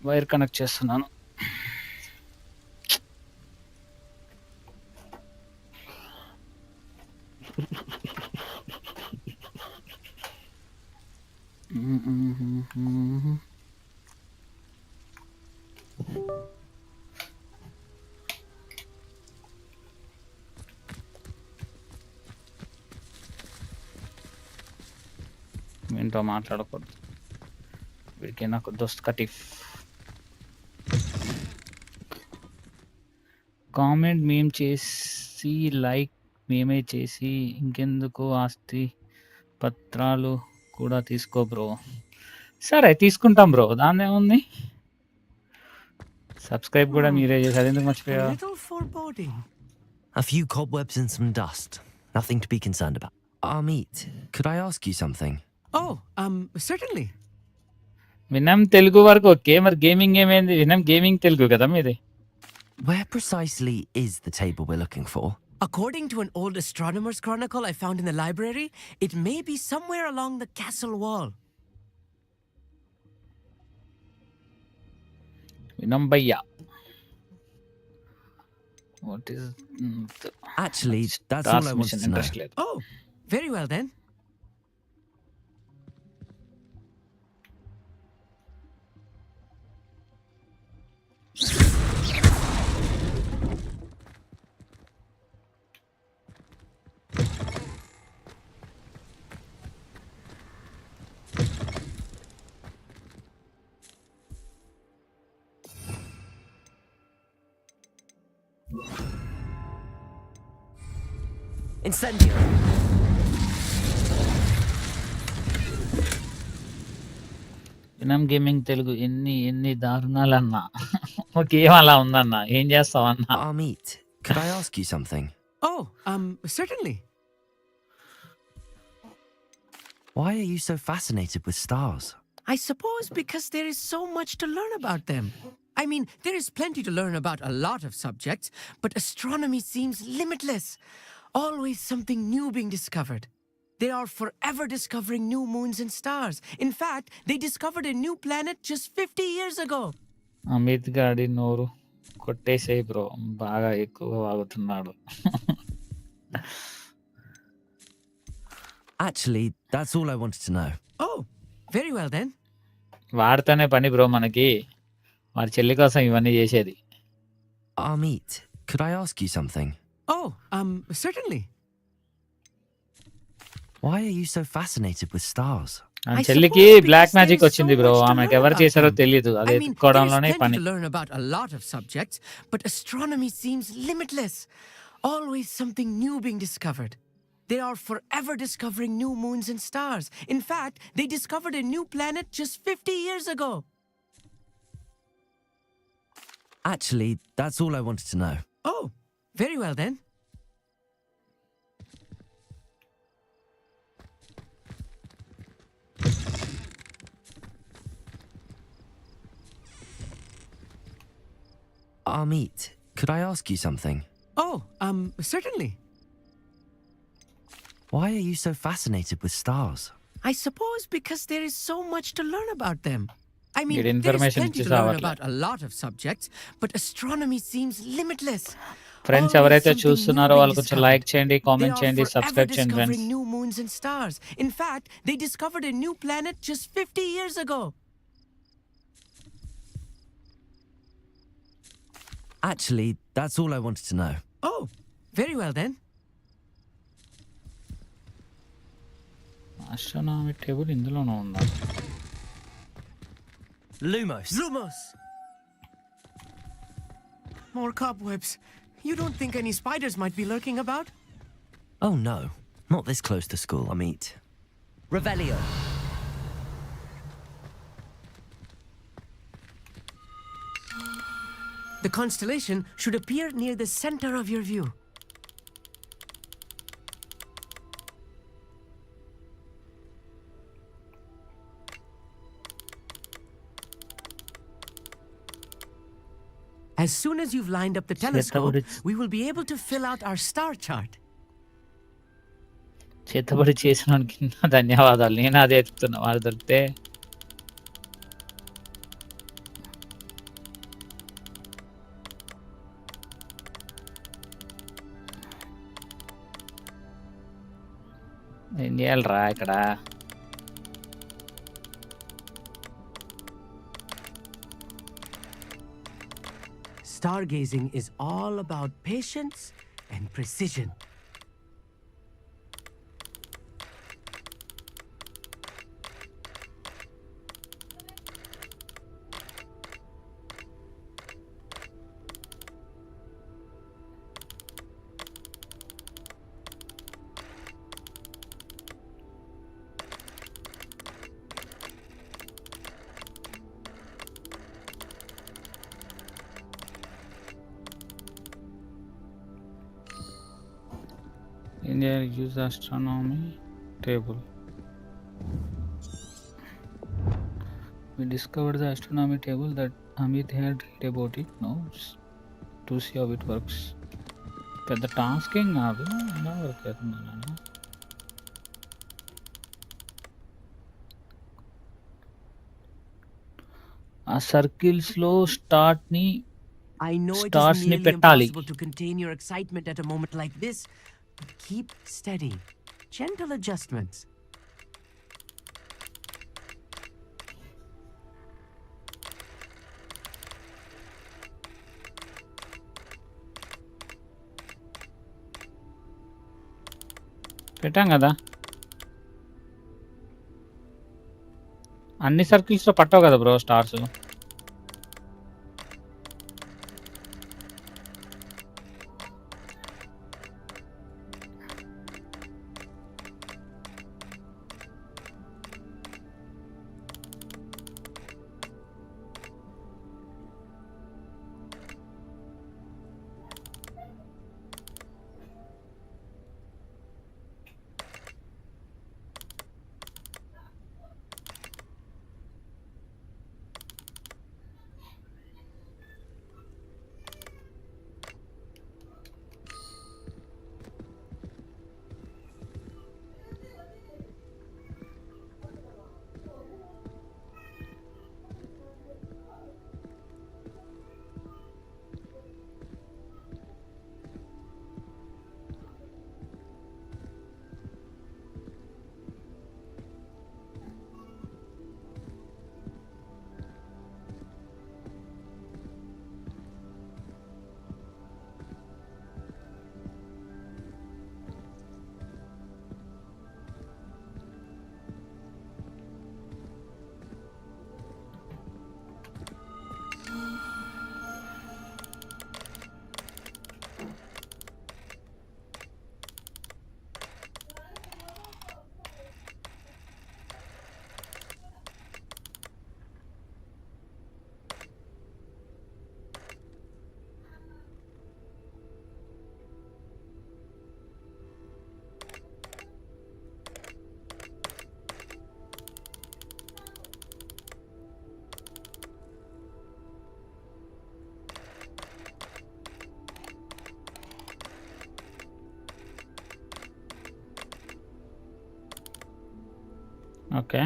వైర్ కనెక్ట్ చేస్తున్నాను. ఏంటో మాట్లాడకూడదు. వీడికి నాకు దోస్త్ కటిఫ్. కామెంట్ మేము చేసి లైక్ మేమే చేసి ఇంకెందుకు ఆస్తి పత్రాలు కూడా తీసుకో బ్రో. సరే తీసుకుంటాం బ్రో, దాన్ని ఏముంది. సబ్స్క్రైబ్ కూడా మీరే చేసి అది ఎందుకు మర్చిపోయా. A little foreboding. A few cobwebs and some dust. Nothing to be concerned about. Amit, could I ask you something? Oh, certainly. వినం తెలుగు వరకు ఓకే, మరి గేమింగ్ ఏమైంది? వినం గేమింగ్ తెలుగు కదా మీది. Where precisely is the table we're looking for? According to an old astronomer's chronicle I found in the library, it may be somewhere along the castle wall. వినం భయ్యా. What is Actually, that's all I wanted to know. Oh, very well then. Incendio. Vinam gaming Telugu ఎన్ని దారుణాలన్నా. Game అలా ఉందన్న, ఏం చేస్తావన్నా. Amit, could I ask you something? Oh, certainly. Why are you so fascinated with stars? I suppose because there is so much to learn about them. I mean, there is plenty to learn about a lot of subjects, but astronomy seems limitless. Always something new being discovered. They are forever discovering new moons and stars. In fact, they discovered a new planet just 50 years ago. Amit గాడి నోరు కొట్టేసేయ్ bro, బాగా ఎక్కువ వాగుతున్నాడు. Actually, that's all I wanted to know. Oh, very well then. వాడితేనే పని bro మనకి, వాడి చెల్లి కోసం ఇవన్నీ చేసేది. Amit, could I ask you something? Oh, certainly. Why are you so fascinated with stars? ఆ చెల్లికి బ్లాక్ మ్యాజిక్ వచ్చింది బ్రో, ఆమెకు ఎవరు చేశారో తెలియదు, అది ఎత్తుకోవడంలోనే పని. To learn about a lot of subjects, but astronomy seems limitless. Always something new being discovered. They are forever discovering new moons and stars. In fact, they discovered a new planet just 50 years ago. Actually, that's all I wanted to know. Oh, very well then. Amit, could I ask you something? Oh, certainly. Why are you so fascinated with stars? I suppose because there is so much to learn about them. I mean, Get there is information plenty to learn about a lot of subjects, but astronomy seems limitless. Friends ఎవరైతే చూస్తున్నారో వాళ్ళు కొంచెం like చేయండి, comment చేయండి, subscribe చేయండి friends. New moons and stars. In fact, they discovered a new planet just 50 years ago. Actually, that's all I wanted to know. Oh, very well then. Astronomy table ఇందులోనే ఉందా? Lumos. Lumos! More cobwebs. You don't think any spiders might be lurking about? Oh no, not this close to school, Amit. Revelio. The constellation should appear near the center of your view. As soon as you've lined up the telescope, we will be able to fill out our star chart. చేతబడి చేసినానికి ధన్యవాదాలు. నేను అదే ఎత్తుతున్నా, వాళ్ళు దొరికితే. ఏం చేయాలరా ఇక్కడ? Stargazing is all about patience and precision. India use astronomy table. We discovered the astronomy table that Amit had read about it. No, to see how it works. పెద్ద టాస్క్ ఏం కాదు ఎలా వర్క్ అవుతుందన్న ఆ సర్కిల్స్ లో start ని I know it is stars ని nearly పెట్టాలి. impossible to contain your excitement at a moment like this, but keep steady. Gentle adjustments. పెట్టాం కదా అన్ని సర్కిల్స్ లో పట్టవు కదా bro stars. Okay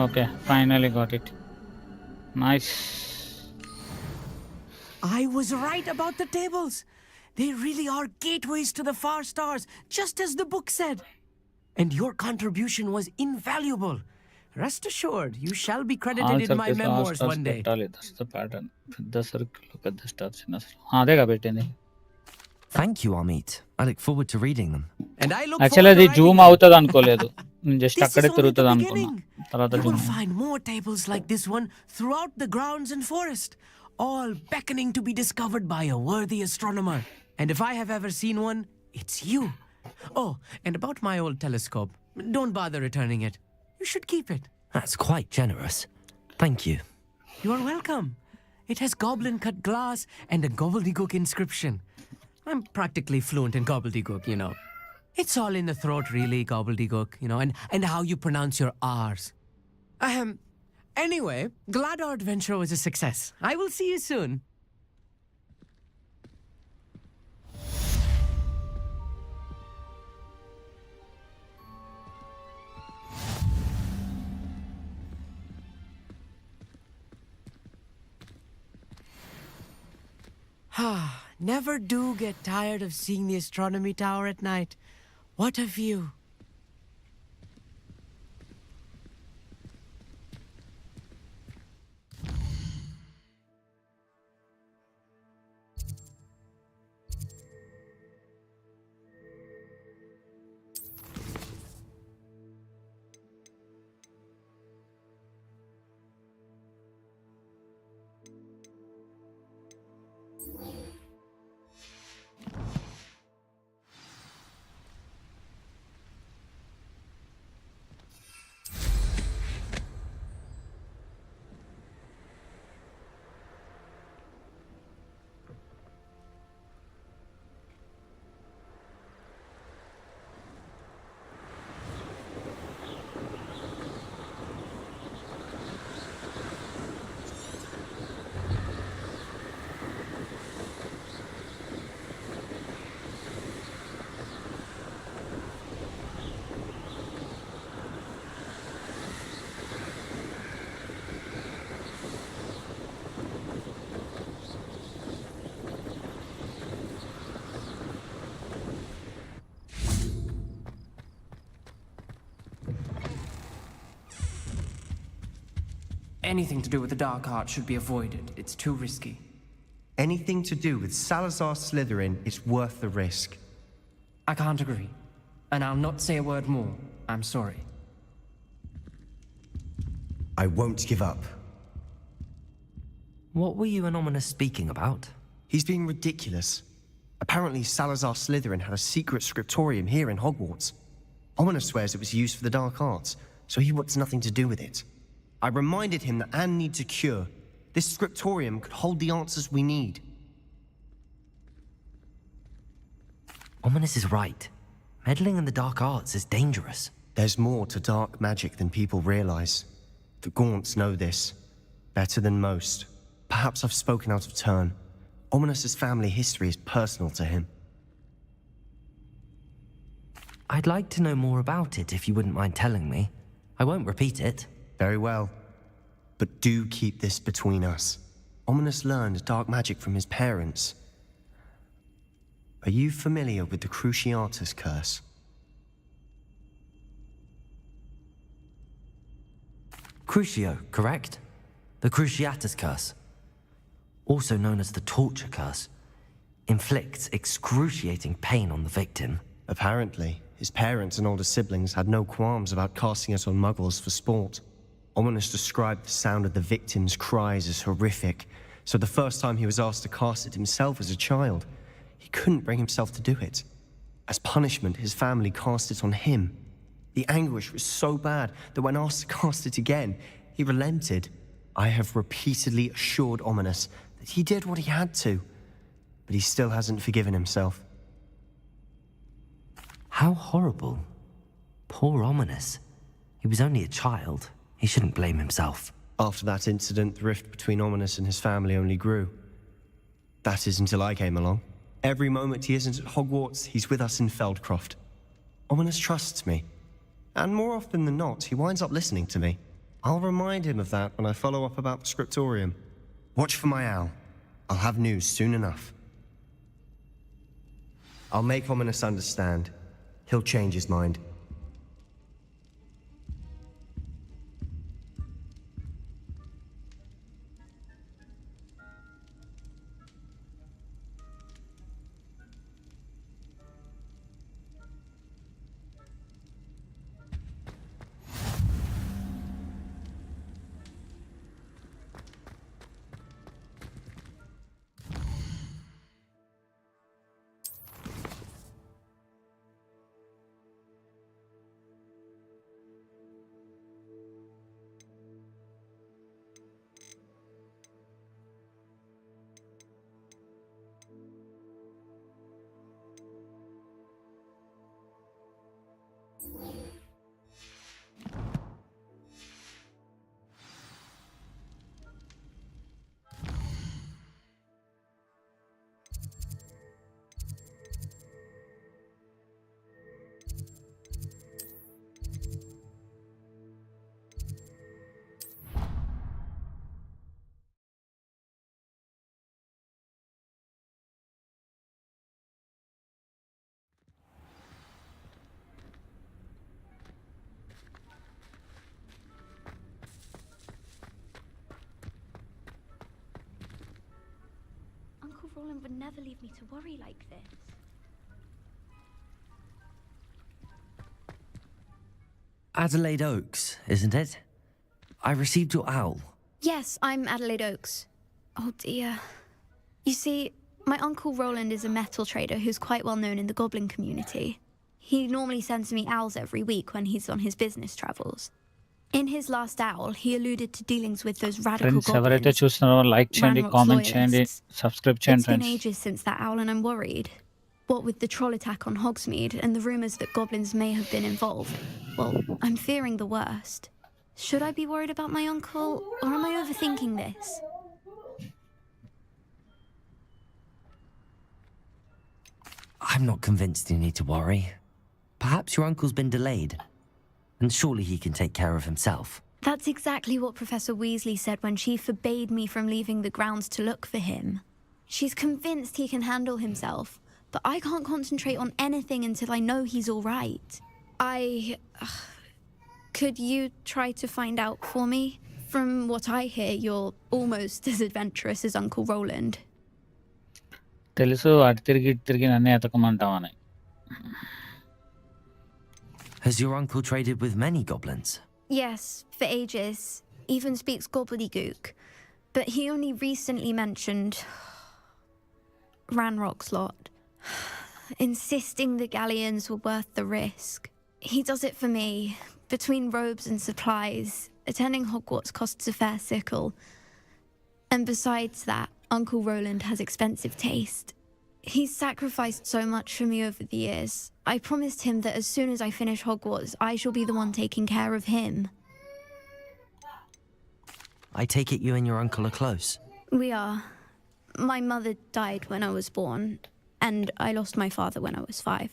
okay finally got it nice. I was right about the tables. They really are gateways to the far stars, just as the book said. And your contribution was invaluable. Rest assured, you shall be credited in my memoirs one day. That's the pattern. పెద్ద circle పెద్ద stars అదేగా పెట్టింది. Thank you, Amit. I look forward to reading them. And I look actually forward అది to Zoom writing them. అవుతుంది అనుకోలేదు, just This అక్కడే is only the తిరుగుతుంది అనుకున్నా. beginning. తర్వాత You will Zoom find more tables like this one throughout the grounds and forest, all beckoning to be discovered by a worthy astronomer. And if I have ever seen one, it's you. Oh, and about my old telescope, don't bother returning it. You should keep it. That's quite generous. Thank you. You are welcome. It has goblin-cut glass and a gobbledygook inscription. I'm practically fluent in gobbledygook, you know. It's all in the throat, really, gobbledygook, you know, and how you pronounce your R's. Anyway, glad our adventure was a success. I will see you soon. Never do get tired of seeing the astronomy tower at night. What a view. Anything to do with the dark art should be avoided. It's too risky. Anything to do with Salazar Slytherin is worth the risk. I can't agree. And I'll not say a word more. I'm sorry. I won't give up. What were you and Ominous speaking about? He's being ridiculous. Apparently Salazar Slytherin had a secret scriptorium here in Hogwarts. Ominous swears it was used for the dark arts, so he wants nothing to do with it. I reminded him that Anne needs a cure. This scriptorium could hold the answers we need. Ominous is right. Meddling in the dark arts is dangerous. There's more to dark magic than people realize. The Gaunts know this. Better than most. Perhaps I've spoken out of turn. Ominous's family history is personal to him. I'd like to know more about it if you wouldn't mind telling me. I won't repeat it. Very well. But do keep this between us. Ominous learned dark magic from his parents. Are you familiar with the Cruciatus curse? Crucio, correct? The Cruciatus curse. Also known as the torture curse. Inflicts excruciating pain on the victim. Apparently, his parents and older siblings had no qualms about casting it on muggles for sport. Ominous described the sound of the victim's cries as horrific, so the first time he was asked to cast it himself as a child, he couldn't bring himself to do it. As punishment, his family cast it on him. The anguish was so bad that when asked to cast it again, he relented. I have repeatedly assured Ominous that he did what he had to, but he still hasn't forgiven himself. How horrible. Poor Ominous. He was only a child. He shouldn't blame himself. After that incident, the rift between Ominous and his family only grew. That is until I came along. Every moment he isn't at Hogwarts, he's with us in Feldcroft. Ominous trusts me. And more often than not, he winds up listening to me. I'll remind him of that when I follow up about the scriptorium. Watch for my owl. I'll have news soon enough. I'll make Ominous understand. He'll change his mind. Uncle Roland would never leave me to worry like this. Adelaide Oaks, isn't it? I received your owl. Yes, I'm Adelaide Oaks. Oh dear. You see, my Uncle Roland is a metal trader who's quite well known in the goblin community. He normally sends me owls every week when he's on his business travels. In his last owl, he alluded to dealings with those radical Friends, ఎవరైతే goblins. చూస్తున్నారో like చేయండి, Ranrock's comment చేయండి, loyalists. Subscribe చేయండి It's been friends. ages since that owl and I'm worried. What with the troll attack on Hogsmeade and the rumours that goblins may have been involved, well, I'm fearing the worst. Should I be worried about my uncle, or am I overthinking this? I'm not convinced you need to worry. Perhaps your uncle's been delayed. And surely he can take care of himself. That's exactly what Professor Weasley said when she forbade me from leaving the grounds to look for him. She's convinced he can handle himself, but I can't concentrate on anything until I know he's all right. Could you try to find out for me? From what I hear, you're almost as adventurous as Uncle Roland. తెలుసు అటు తిరిగి నన్నే ఎతకమంటావని. Has your uncle traded with many goblins? Yes, for ages. Even speaks gobbledygook. But he only recently mentioned Ranrock's lot, insisting the galleons were worth the risk. He does it for me. Between robes and supplies, attending Hogwarts costs a fair sickle. And besides that, Uncle Roland has expensive taste. He's sacrificed so much for me over the years. I promised him that as soon as I finish Hogwarts, I shall be the one taking care of him. I take it you and your uncle are close. We are. My mother died when I was born, and I lost my father when I was 5.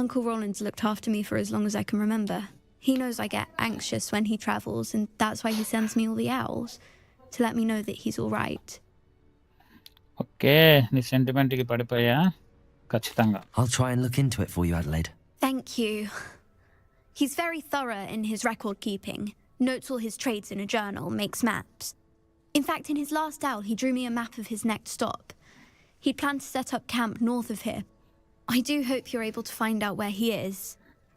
Uncle Roland's looked after me for as long as I can remember. He knows I get anxious when he travels, and that's why he sends me all the owls, to let me know that he's all right. Okay, నీ సెంటిమెంట్కి పడిపోయా ఖచ్చితంగా. I'll try and look into it for you, Adelaide. Thank you. He's very thorough in his record keeping, notes all his trades in a journal, makes maps. In fact, in his last owl, he drew me a map of his next stop. He planned to set up camp north of here. I do hope you're able to find out where he is.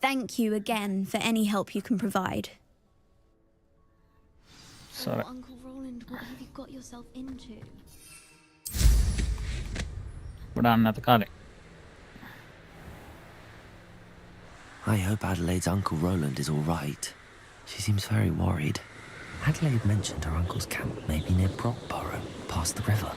Thank you again for any help you can provide. Sorry. Oh, Uncle Roland, what have you got yourself into? ఇప్పుడు అన్న ఎతకాలి. I hope Adelaide's Uncle Roland is all right. She seems very worried. Adelaide mentioned her uncle's camp may be near Brockborough, past the river.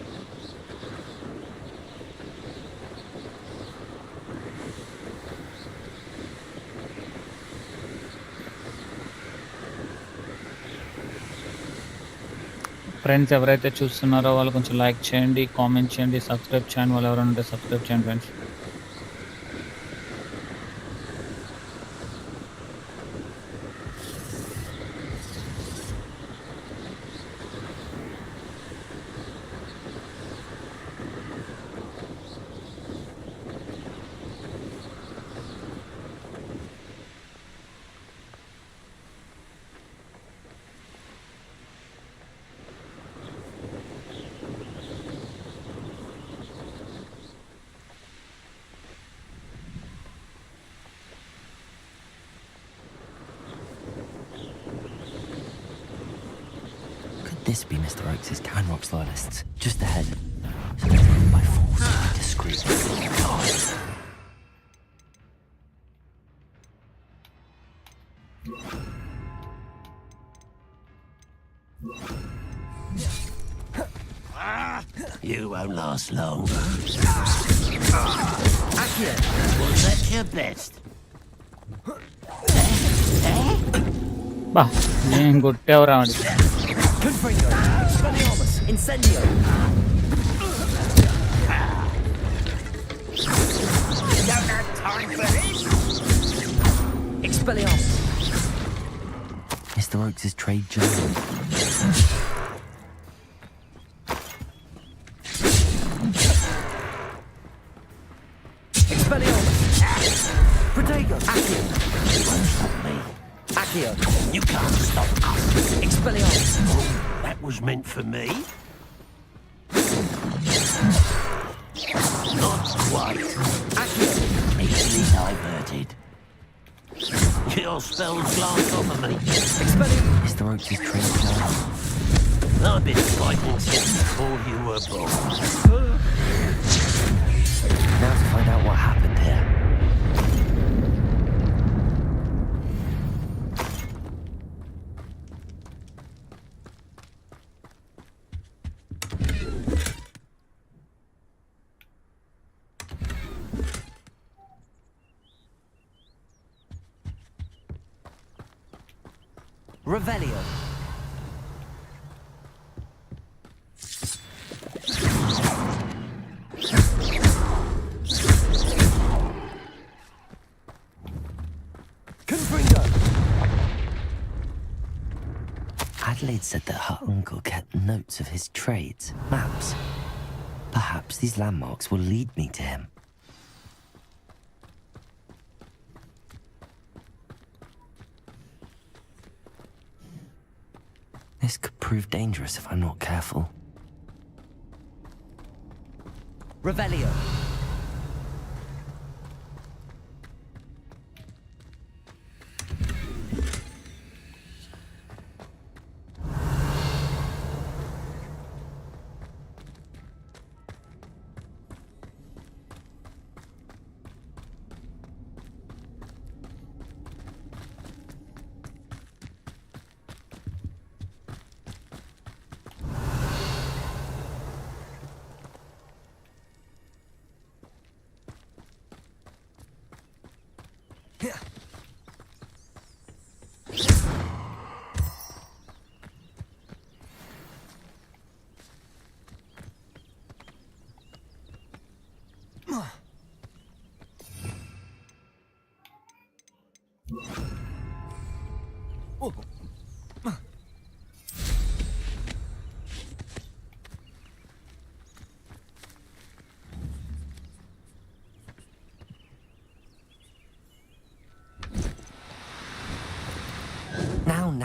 Friends ఎవరైతే చూస్తున్నారో వాళ్ళు కొంచెం like చేయండి, comment చేయండి, subscribe చేయండి. వాళ్ళు ఎవరైనా ఉంటే సబ్స్క్రైబ్ చేయండి friends. This be Mr. Oakes' Canrock's loyalists, just ahead. So let's go by force, discreet. You won't last long. Akira, well, that's your best. బా నేను కొట్టేవరా అని. Confringo, Expelliarmus, Incendio. You don't have time for this. Expelliarmus. Mr. Oakes' trade journal. Expelliarmus. Protego. Akio, you won't stop me. Accio. You can't stop us. Expelliarmus. Oh, that was meant for me? Not quite. Accio. Easily diverted. Your spells glance off of me. Expelliarmus. Mr. Oakes' trade journal. I've been fighting since before you were born. Now to find out what happened here. Revelio. Confringo. Adelaide said that her uncle kept notes of his trades, maps. Perhaps these landmarks will lead me to him. This could prove dangerous if I'm not careful. Revelio.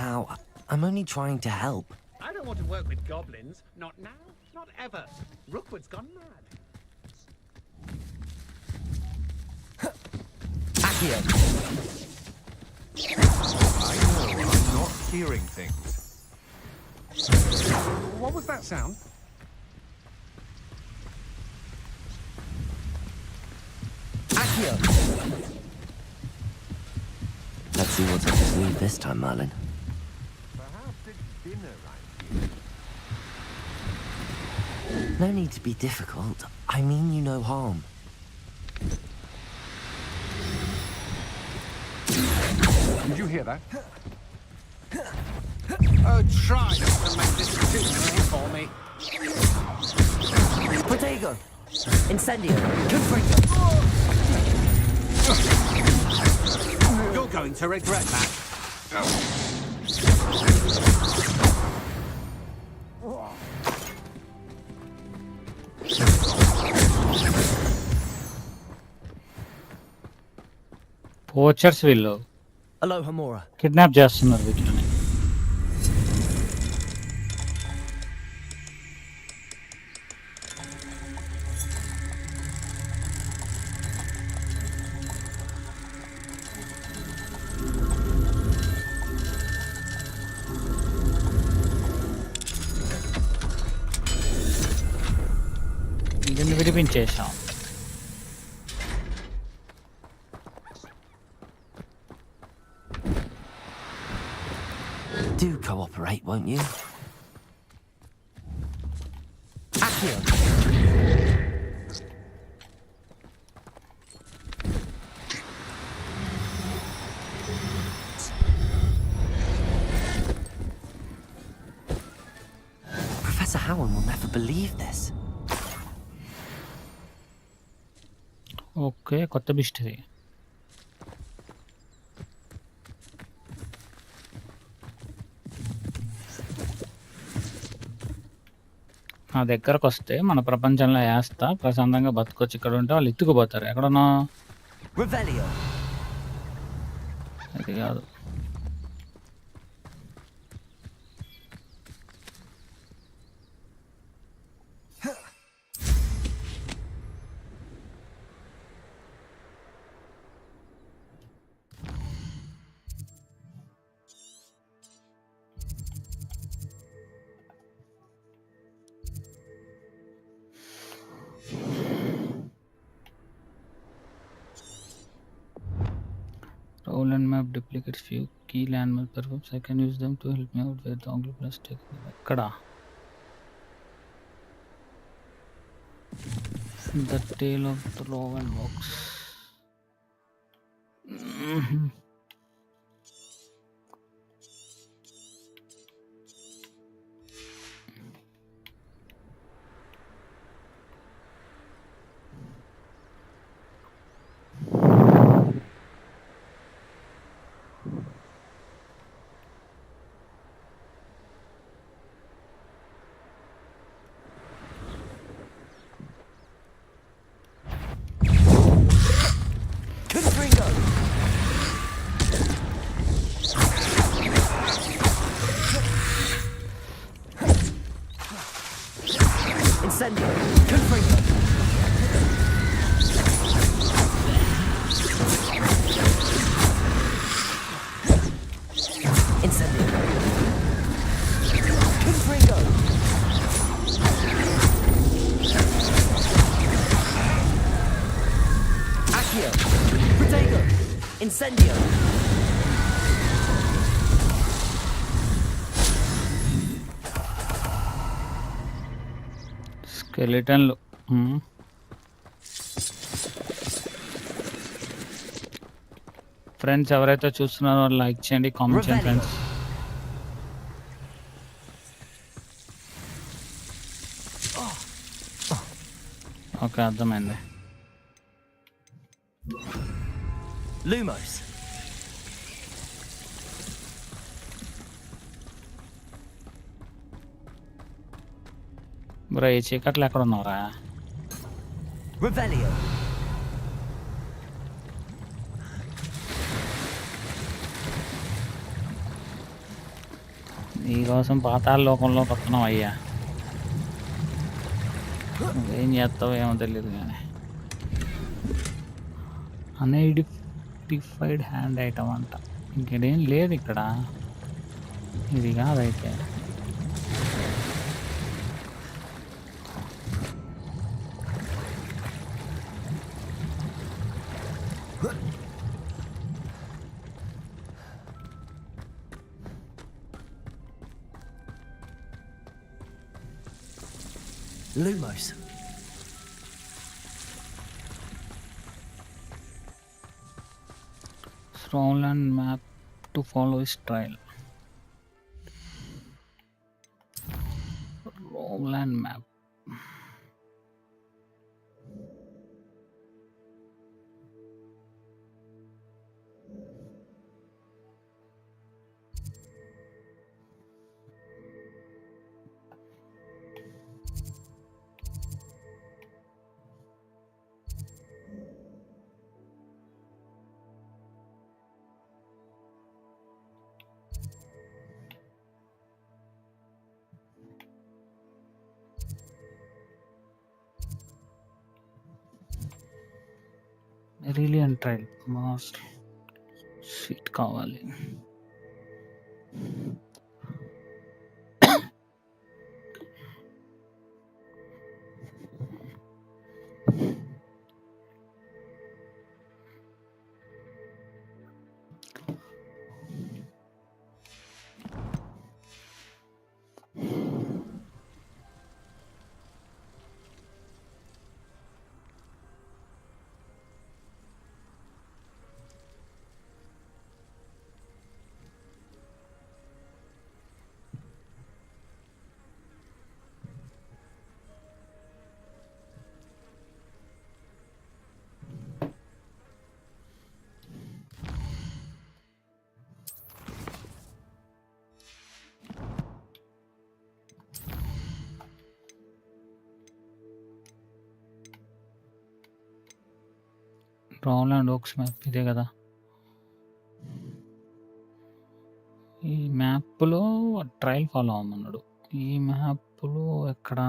Now, I'm only trying to help. I don't want to work with goblins. Not now, not ever. Rookwood's gone mad. Accio. I know, I'm not hearing things. What was that sound? Accio. Let's see what's up his sleeve this time, Merlin. Perhaps it's dinner right here. No need to be difficult. I mean you no harm. Did you hear that? Oh, try not to make this too difficult for me. Protego. Incendio. Confringo. You're going to regret that. Poachers వీళ్ళు Aloha Mora. Kidnap చేస్తున్నారు వీటిని. దీన్ని విడిపించేసాం. Do cooperate, won't you? Accio. Professor Howard will never believe this. Okay, కొత్త బిస్ట్ ఇది. నా దగ్గరకు వస్తే మన ప్రపంచంలో వేస్తా ప్రశాంతంగా బతుకొచ్చి. ఇక్కడ ఉంటే వాళ్ళు ఎత్తుకుపోతారు. ఎక్కడన్నా Revelio. అది కాదు. Roll and map duplicates few key landmark performs. I can use them to help me out where the angle plus take. Ekkada? The tail of the Rowan box. Incendio. Confringo. Incendio. Confringo. Accio. Redragon. Incendio. స్కెలిటన్లు. Friends ఎవరైతే చూస్తున్నారో like చేయండి, comment చేయండి friends. Okay, అర్థమైంది. Lumos. Bro ఈ చీకట్లు ఎక్కడ ఉన్నారా? Revelio. నీకోసం పాతాళ లోకంలోకి వస్తున్నాం అయ్యా. ఏం చేస్తావో ఏమో తెలియదు కానీ. అన్ఐడెంటిఫైడ్ హ్యాండ్ ఐటమ్ అంట. ఇంకేం లేదు ఇక్కడ. ఇది కాదైతే. Lumos. Roland map to follow his trail. Roland map. Brilliant trail. Most shit కావాలి. Roland Oaks మ్యాప్ ఇదే కదా. ఈ మ్యాప్లో ట్రయల్ ఫాలో అవ్వమన్నాడు. ఈ మ్యాప్లో ఎక్కడ?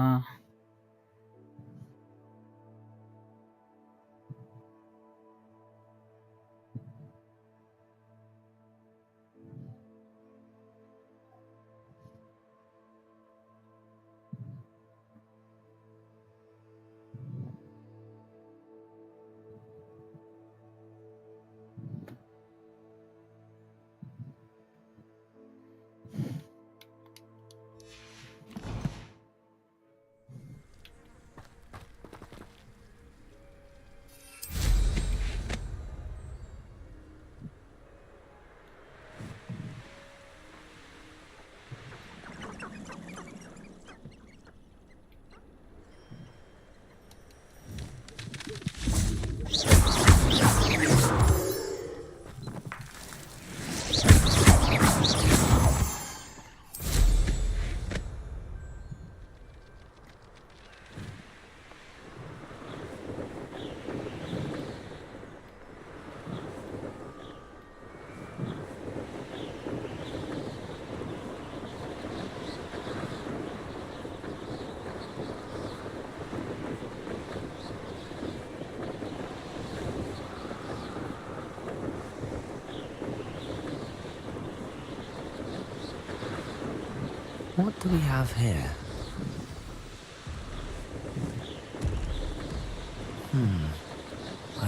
What do we have here?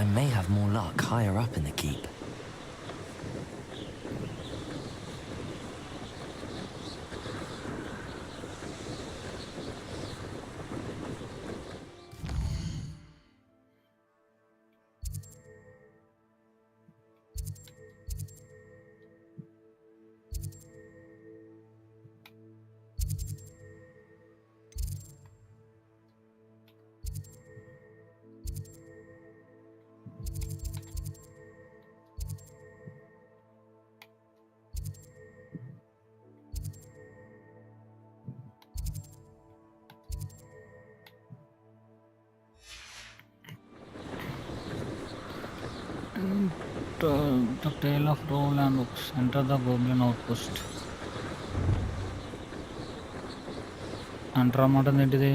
I may have more luck higher up in the keep. The tail of roll and hooks. Enter the goblin outpost. Enter అన్నమాట ఏంటిది?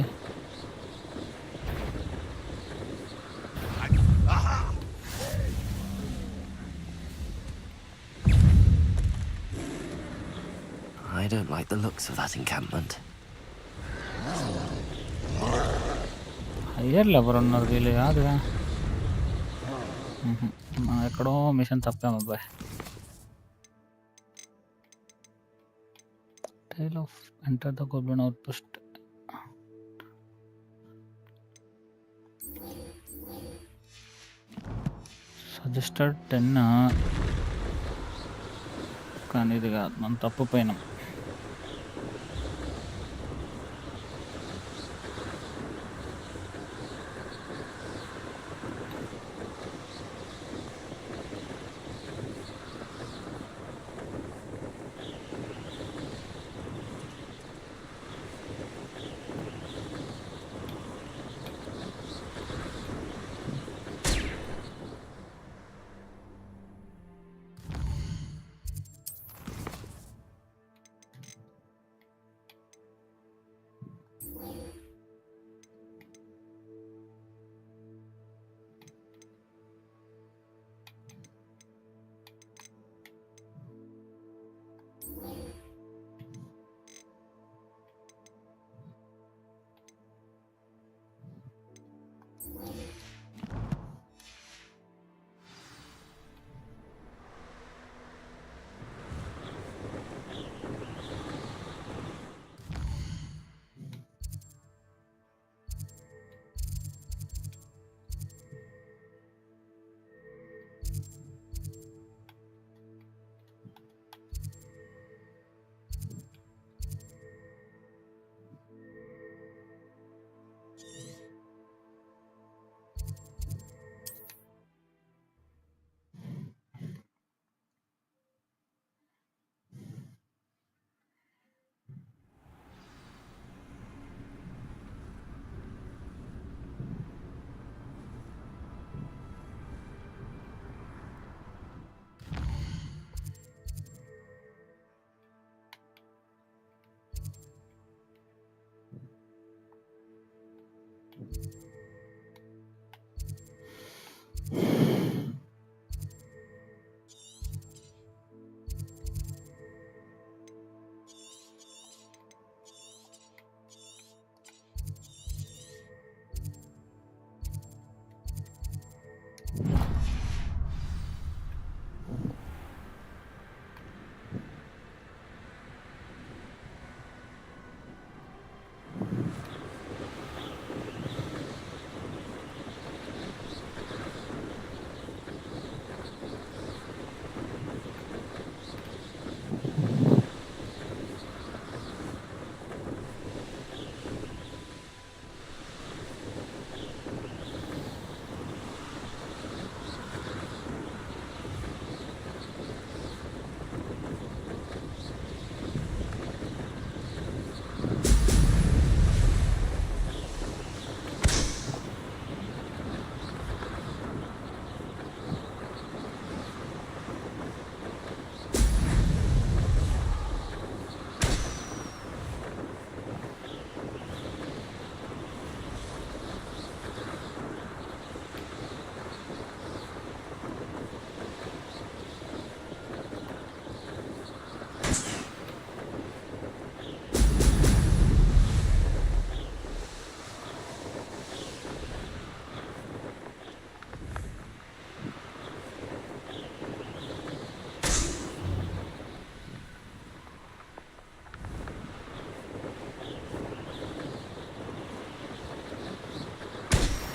I don't like the looks of that encampment. Higher level ఉన్నారు వీళ్ళు కాదుగా. ఎక్కడో mission తప్పాము అబ్బాయి. Tile of enter the goblin outpost. Suggested 10 కానీ ఇది కాదు, మనం తప్పిపోయినాం.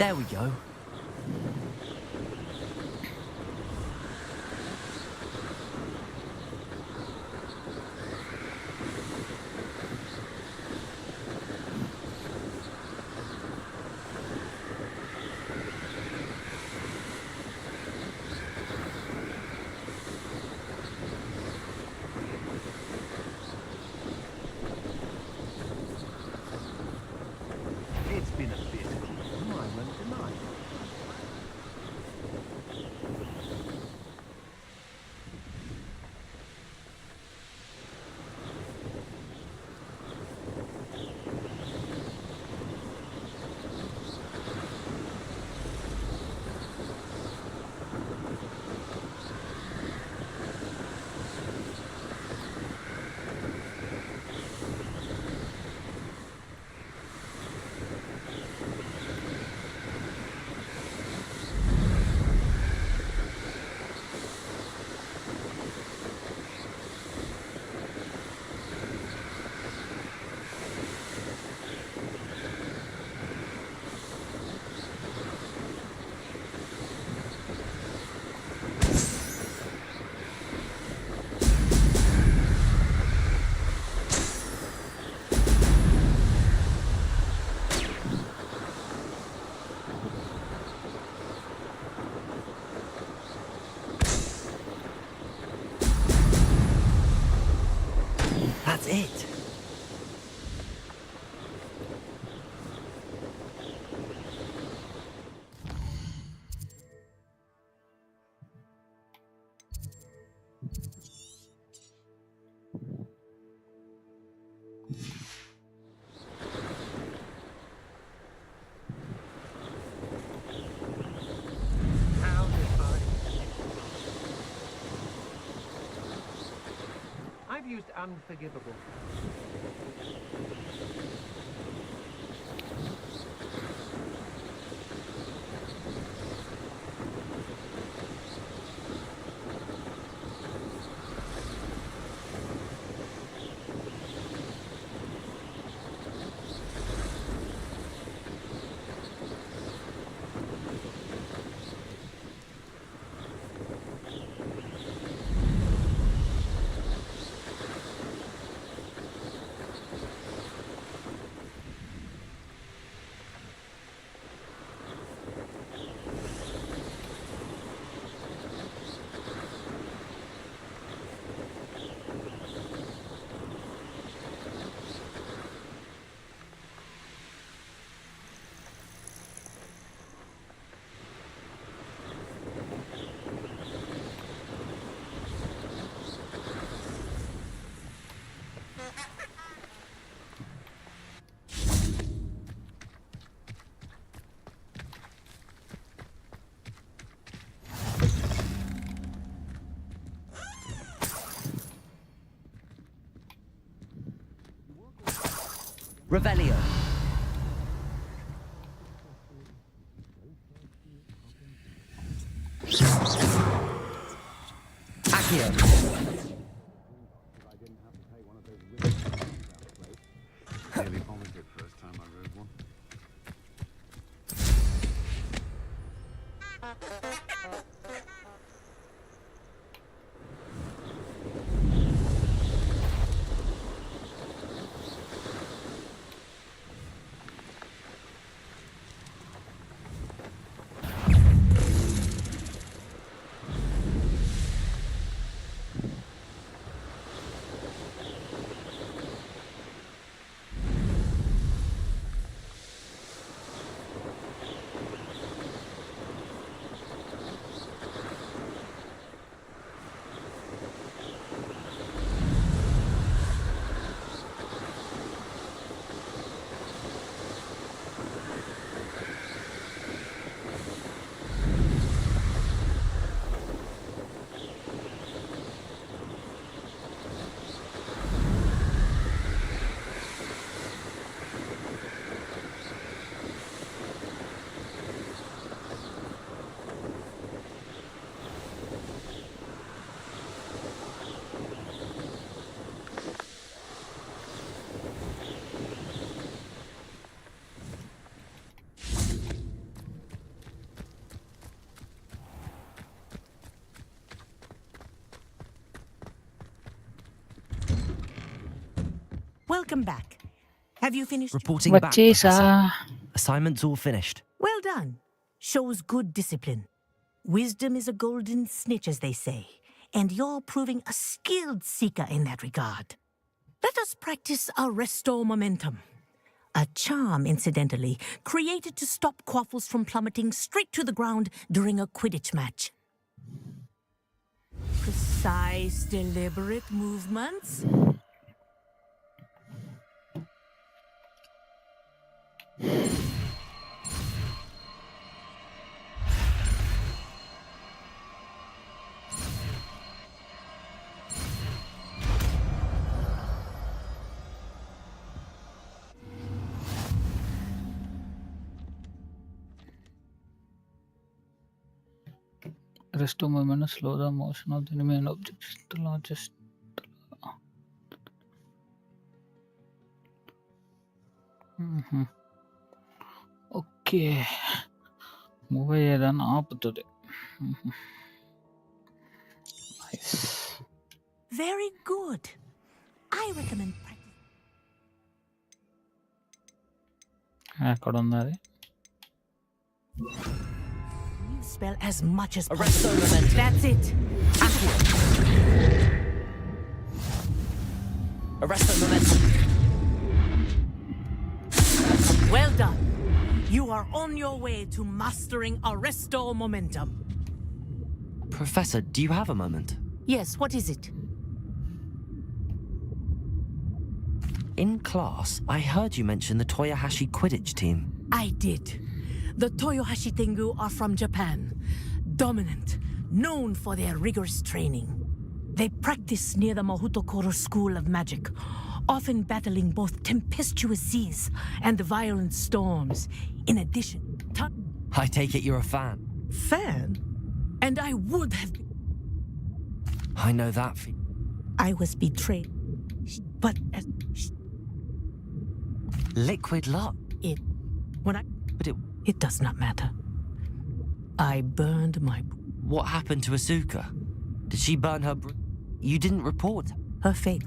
There we go. It's been a bit cool, I won't deny. That's it. How defined. I've used unforgivable. Revelio. Accio. Nearly vomited first time I rode one. Welcome back. Have you finished? Reporting back, వచ్చేసా Professor. Assignment's all finished. Well done. Shows good discipline. Wisdom is a golden snitch, as they say, and you're proving a skilled seeker in that regard. Let us practice Arresto Momentum. A charm, incidentally, created to stop quaffles from plummeting straight to the ground during a Quidditch match. Precise, deliberate movements. Rest of movement, slow the motion of the enemy and objects. The largest. Okay move అయ్యేదాన్ని ఆపుతుంది. Very good. I recommend practice. ఎక్కడ ఉంది అది? You spell as much as possible. That's it. Arresto momentum. Well done. You are on your way to mastering Arresto Momentum. Professor, do you have a moment? Yes, what is it? In class, I heard you mention the Toyohashi Quidditch team. I did. The Toyohashi Tengu are from Japan. Dominant, known for their rigorous training. They practice near the Mahutokoro School of Magic, often battling both tempestuous seas and violent storms. In addition, I take it you're a fan. Fan? And I would have been. I know that. I was betrayed. But as liquid luck. It does not matter. I burned my. What happened to Asuka? Did she burn her? You didn't report her fate.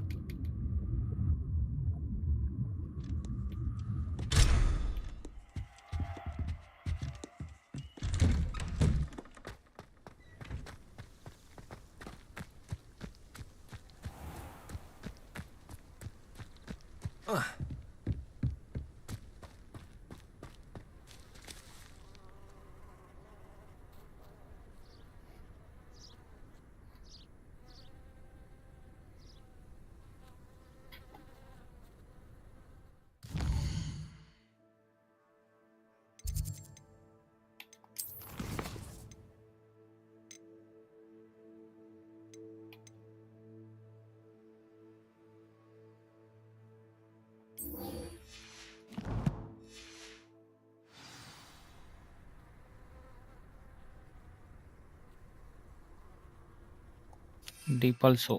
Deep also.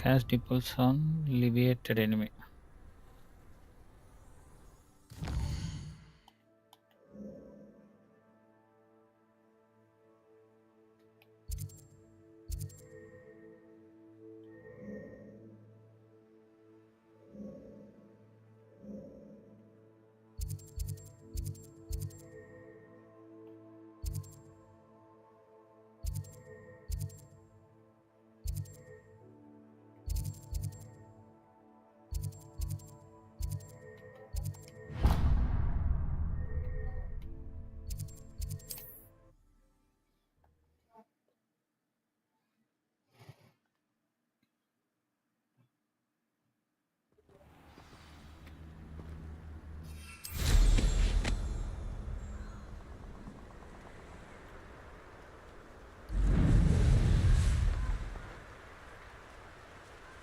Cast deep pulse on alleviated enemy.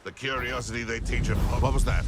The curiosity they teach at What was that?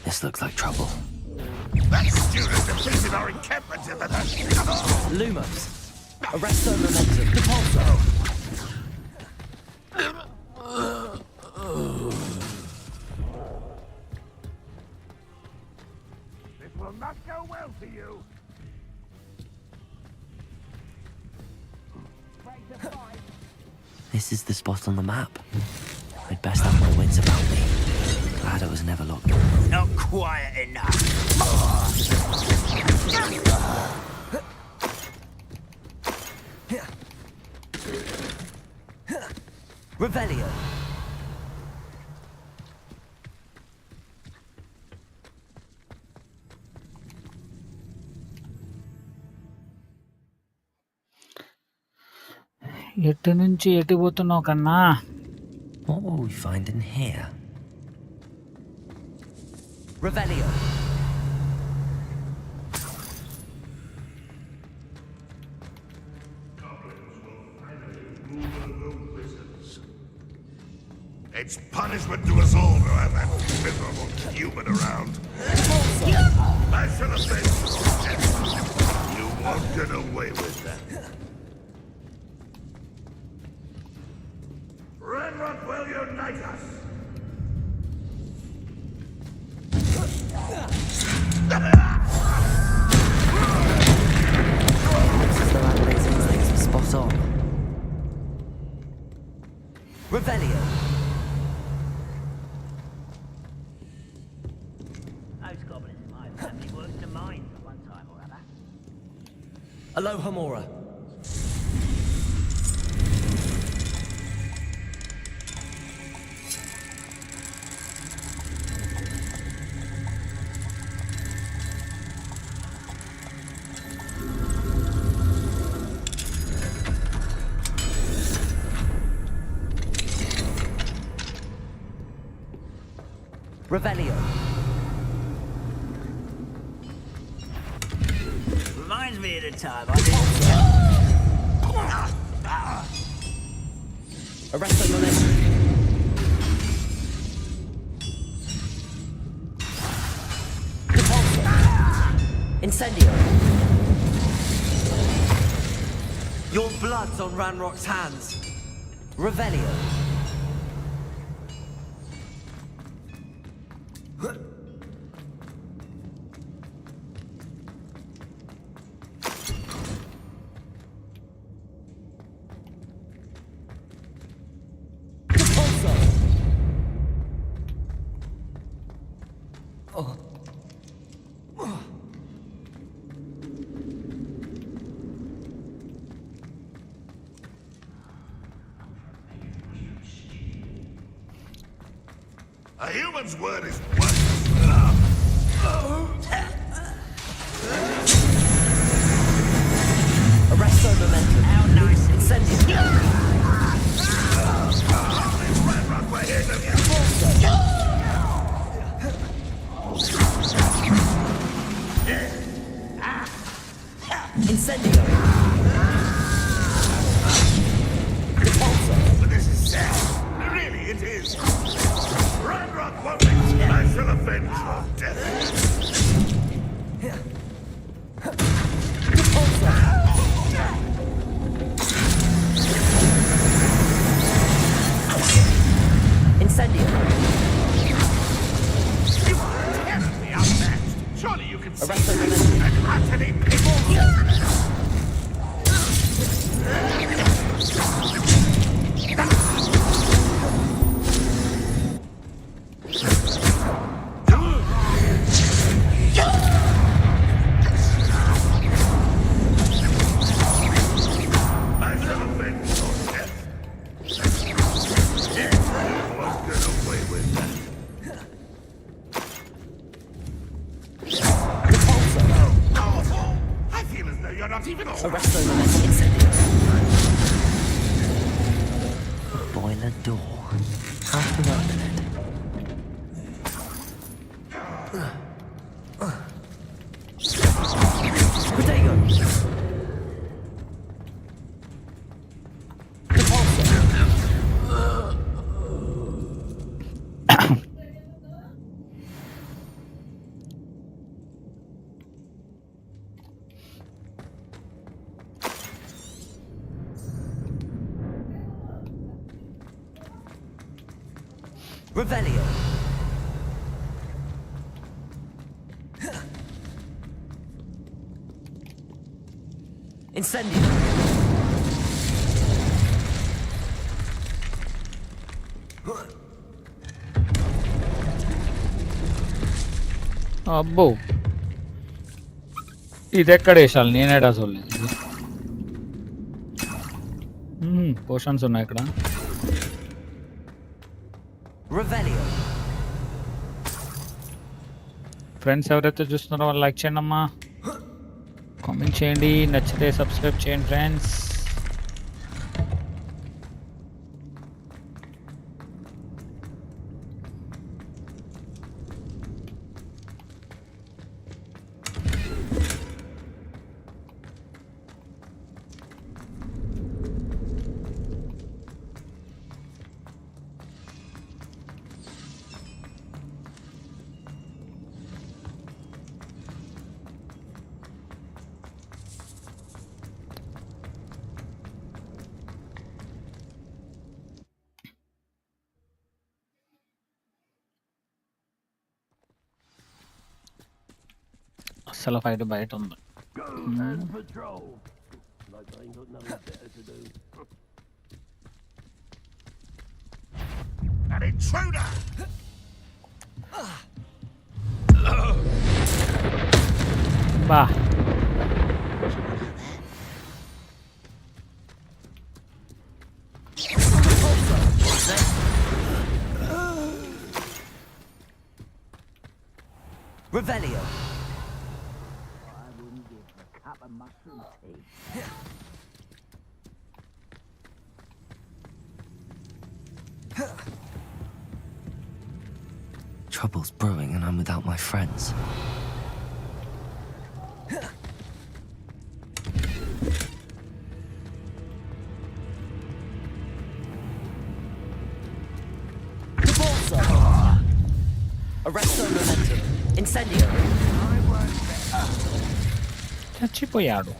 This looks like trouble. That student defeated our encampment in the... Lumos. Arresto momentum. Depulso. This will not go well for you. This is the spot on the map. I'd best have my wits about me. Glad it was never locked. Not quiet enough. Revelio. ఎటు నుంచి ఎటు పోతున్నావు కన్నా? What will we find in here? Revelio. It's punishment to us all to have that miserable human around. I should have been... You won't get away with that. Ragnarok will unite us! The laminating things were spot on. Revelio. Those goblins in my family worked to mine at one time or other. Aloha Mora. Revelio. Reminds me of the time I did. Arresto momentum. Depulso. Incendio. Your blood's on Ranrock's hands. Revelio. A human's word is worthless. Arresto momentum. How nice. Incendio. Ragnarok, we're here to get Incendio. Depulso. But this is sad. Really, it is. Ragnarok won't make I shall avenge your death. Depulso. Incendio. You are terribly outmatched. Surely you can see Arresto that momentum. and utterly people. Arresto momentum. Incendio. Boiler door. How to open it? Redragon. Revelio. Incendio. అబ్బో ఇది ఎక్కడ వేసాలి నేనేడా చూడలేదు portions ఉన్నాయి ఇక్కడ friends ఎవరైతే చూస్తున్నారో వాళ్ళు like చేయండి అమ్మా కామెంట్ చేయండి నచ్చితే సబ్స్క్రైబ్ చేయండి ఫ్రెండ్స్ అసలు ఫైట్ బయట ఉంది An intruder! బా Revelio. Cup of mushroom tea. Trouble's brewing and I'm without my friends. Arresto momentum. Incendio. చచ్చిపోయాడు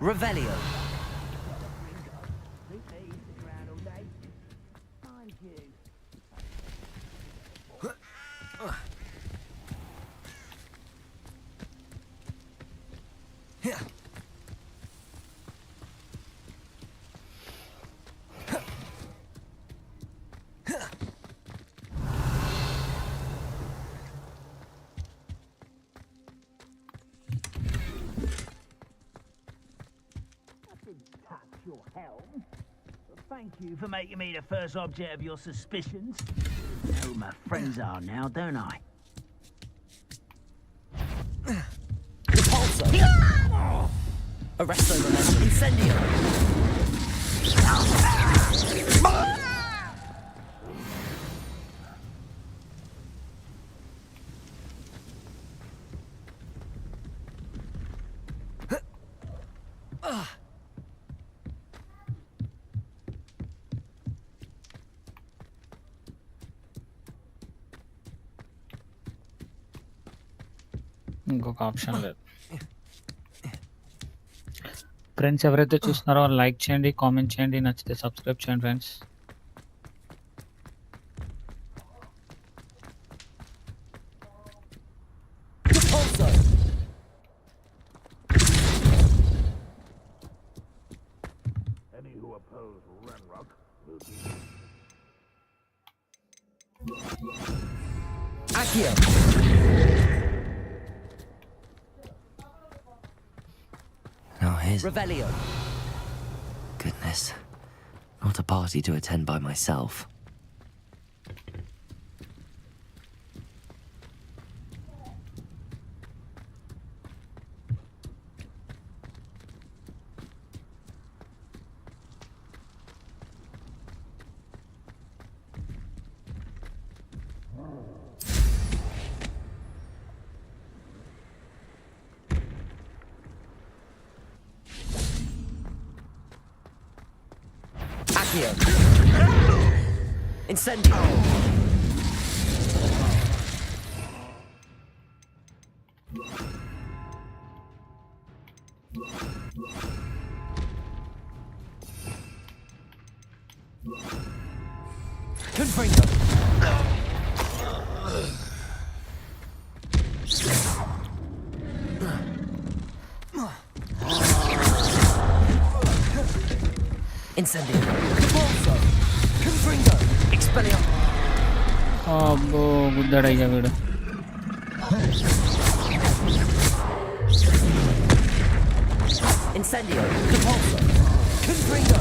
Revelio. Your helm. Thank you for making me the first object of your suspicions. I know who my friends are now, don't I? Repulsor. Arresto momentum. Incendio. ఇంకొక option లేదు friends ఎవరైతే చూస్తున్నారో like చేయండి comment చేయండి నచ్చితే subscribe చేయండి friends Any who oppose Renrock will be... Accio. Now here's Revelio. Goodness. Not a party to attend by myself. Accio. Incendio. Confringo. Incendio. Bolso. Confringo. Expelliarmus. అబ్బో గుద్దాడయ్యా వీడు. Incendio. Depulso. Confringo.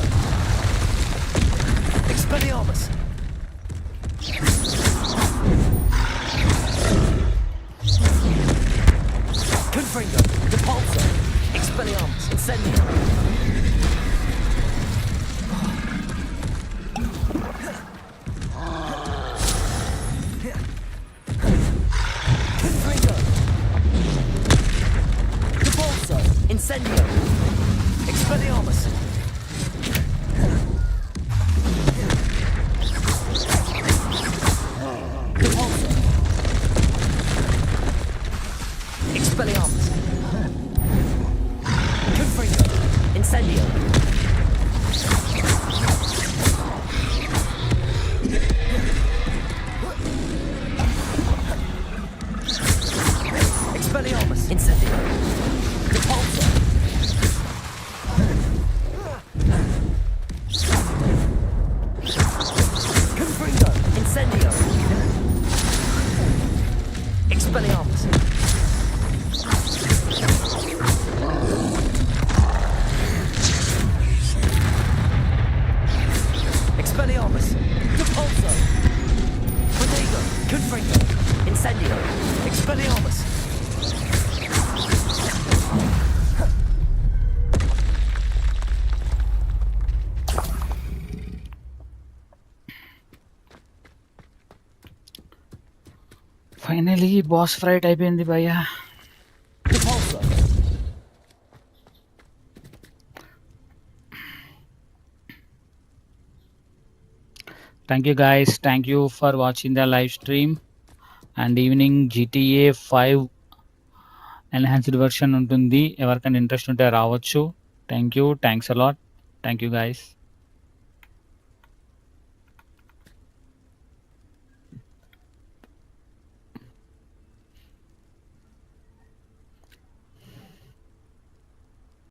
Expelliarmus. Confringo. Depulso. Expelliarmus. Incendio. Confringo. Depulso. Incendio. Expelliarmus. Depulso. Expelliarmus. Confringo. Incendio. Expelliarmus. Incendio. Depulso. Confringo. Incendio. Expelliarmus. Expelliarmus. Depulso. Redragon. Confringo. Incendio. Expelliarmus. Finally boss fight అయిపోయింది భయ్యా. Depulso. Thank you guys, thank you for watching the live stream. And evening GTA 5 enhanced version ఉంటుంది, ఎవరికైనా interest ఉంటే రావచ్చు. Thank you, thanks a lot, thank you guys.